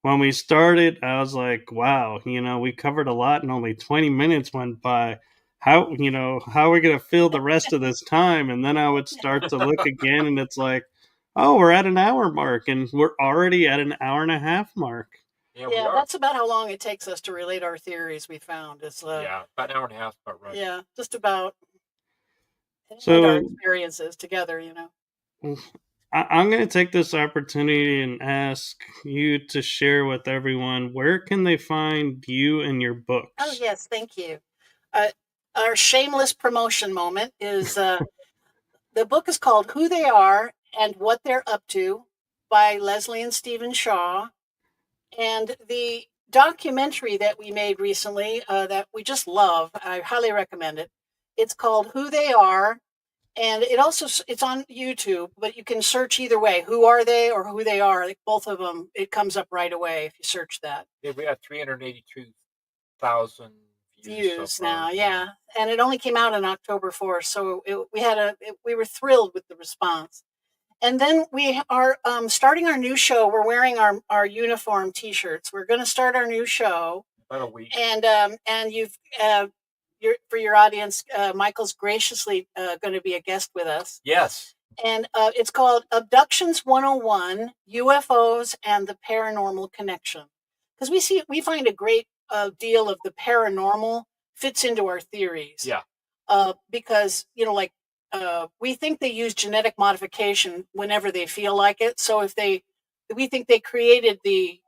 when we started, I was like, wow, we covered a lot and only 20 minutes went by. How are we going to fill the rest of this time? And then I would start to look again, and it's like, oh, we're at an hour mark, and we're already at an hour and a half mark. Yeah, that's about how long it takes us to relate our theories. We found it's about an hour and a half, about right. Yeah, just about. So, and our experiences together, I'm going to take this opportunity and ask you to share with everyone, where can they find you and your books? Oh, yes, thank you. Our shameless promotion moment is the book is called Who They Are and What They're Up To by Leslie and Stephen Shaw. And the documentary that we made recently that we just love, I highly recommend it. It's called Who They Are. And it's on YouTube, but you can search either way. Who are they or who they are? Like both of them, it comes up right away if you search that. Yeah, we have 382,000 views so now. Yeah, and it only came out on October 4th, so we were thrilled with the response. And then we are starting our new show. We're wearing our uniform T-shirts. We're going to start our new show. About a week. And you've. For your audience, Michael's graciously going to be a guest with us. Yes. And it's called Abductions 101, UFOs and the Paranormal Connection. Because we find a great deal of the paranormal fits into our theories. Yeah. Because, we think they use genetic modification whenever they feel like it. So we think they created the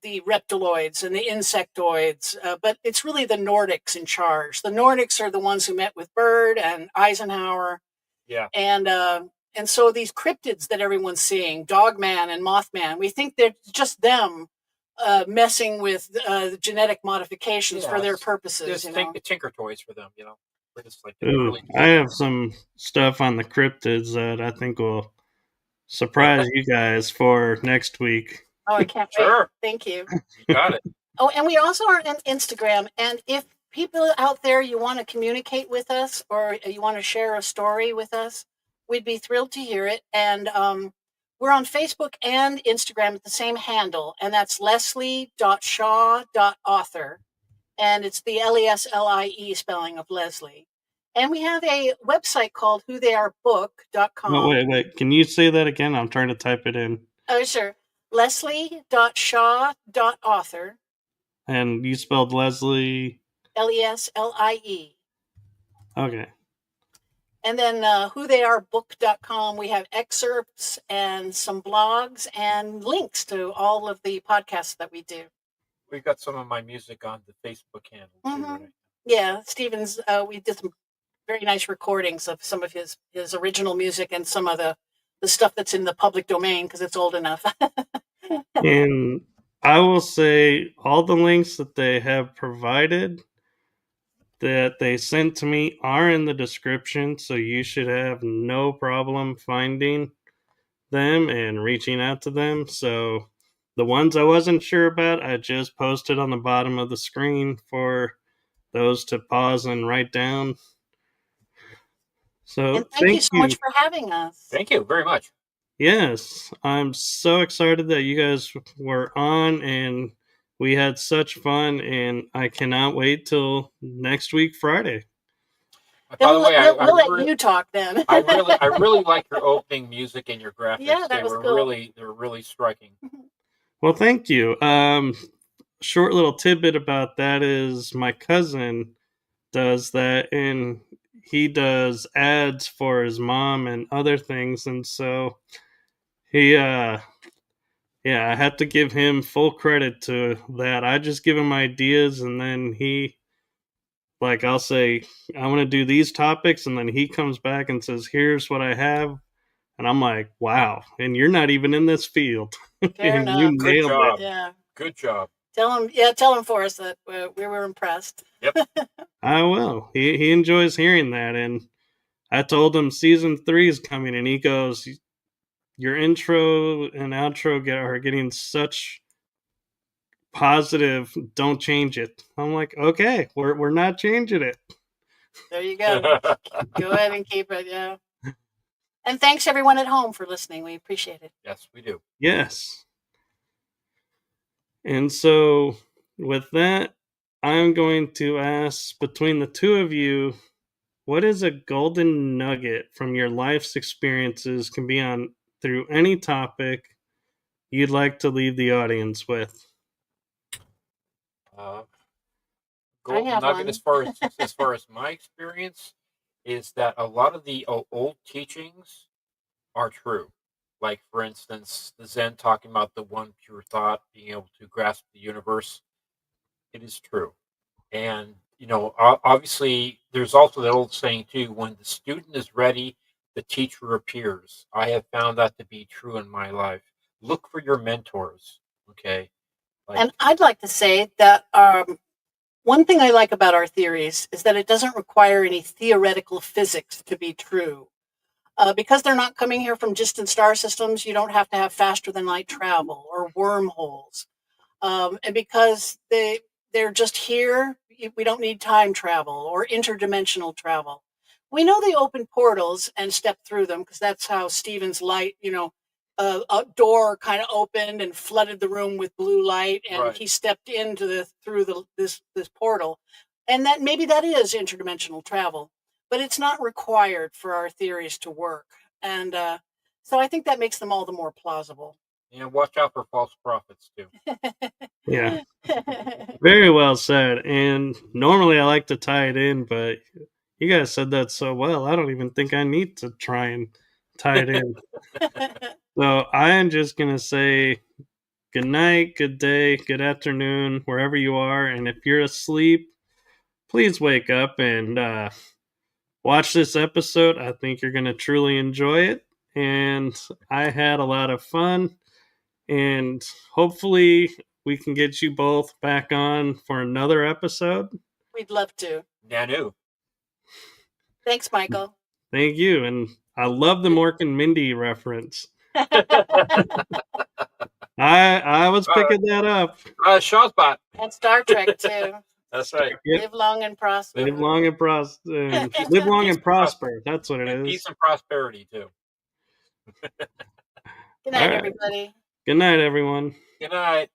reptiloids and the insectoids, but it's really the Nordics in charge. The Nordics are the ones who met with Byrd and Eisenhower. Yeah. And so these cryptids that everyone's seeing, Dogman and Mothman, we think they're just them messing with genetic modifications for their purposes. Just tinker toys for them, We're just like, Ooh, I have some stuff on the cryptids that I think will surprise you guys for next week. Oh, I can't wait. Thank you. You got it. Oh, and we also are on Instagram. And if people out there, you want to communicate with us or you want to share a story with us, we'd be thrilled to hear it. And we're on Facebook and Instagram at the same handle, and that's leslie.shaw.author. And it's the Leslie spelling of Leslie. And we have a website called whotheyarebook.com. Wait. Can you say that again? I'm trying to type it in. Oh, sure. Leslie.shaw.author. And you spelled Leslie? Leslie. Okay. And then whotheyarebook.com, we have excerpts and some blogs and links to all of the podcasts that we do. We've got some of my music on the Facebook handle too, right? Yeah, Stephen's, we did some very nice recordings of some of his original music and some of the stuff that's in the public domain because it's old enough. And I will say all the links that they have provided that they sent to me are in the description, so you should have no problem finding them and reaching out to them. So the ones I wasn't sure about, I just posted on the bottom of the screen for those to pause and write down. So and thank you so much for having us. Thank you very much. Yes, I'm so excited that you guys were on and we had such fun, and I cannot wait till next week, Friday. By the way, we'll let you talk then. I really like your opening music and your graphics. Yeah, that was cool. They were really striking. Well, thank you. Short little tidbit about that is my cousin does that, and he does ads for his mom and other things, and so he yeah, I have to give him full credit to that. I just give him ideas, and then he, like, I'll say, I want to do these topics, and then he comes back and says, here's what I have. And I'm like, wow, and you're not even in this field. And you nailed it. Yeah. Good job. Tell him for us that we were impressed. Yep. I will. He enjoys hearing that. And I told him season 3 is coming, and he goes, your intro and outro are getting such positive, don't change it. I'm like, okay, we're not changing it. There you go. Go ahead and keep it, yeah. And thanks everyone at home for listening. We appreciate it. Yes, we do. Yes. And so with that, I'm going to ask, between the two of you, what is a golden nugget from your life's experiences, can be on through any topic, you'd like to leave the audience with? Golden nugget, as far as my experience, is that a lot of the old teachings are true. Like, for instance, the Zen talking about the one pure thought, being able to grasp the universe. It is true. And, obviously, there's also the old saying, too, when the student is ready, the teacher appears. I have found that to be true in my life. Look for your mentors, okay? And I'd like to say that one thing I like about our theories is that it doesn't require any theoretical physics to be true. Because they're not coming here from distant star systems, you don't have to have faster than light travel or wormholes. And because they're just here, we don't need time travel or interdimensional travel. We know they open portals and step through them because that's how Stephen's light, a door kind of opened and flooded the room with blue light, and he stepped into through this portal, and that maybe that is interdimensional travel. But it's not required for our theories to work. And so I think that makes them all the more plausible. And watch out for false prophets, too. Yeah. Very well said. And normally I like to tie it in, but you guys said that so well, I don't even think I need to try and tie it in. So I am just going to say good night, good day, good afternoon, wherever you are. And if you're asleep, please wake up and watch this episode. I think you're going to truly enjoy it. And I had a lot of fun. And hopefully we can get you both back on for another episode. We'd love to. Nanu. Thanks, Michael. Thank you. And I love the Mork and Mindy reference. I was picking that up. Shawsbot. And Star Trek too. That's right. Yep. Live long and prosper. Live long and prosper. Live long and prosper. That's what it And is. peace and prosperity too. Good night, All right. everybody. Good night, everyone. Good night.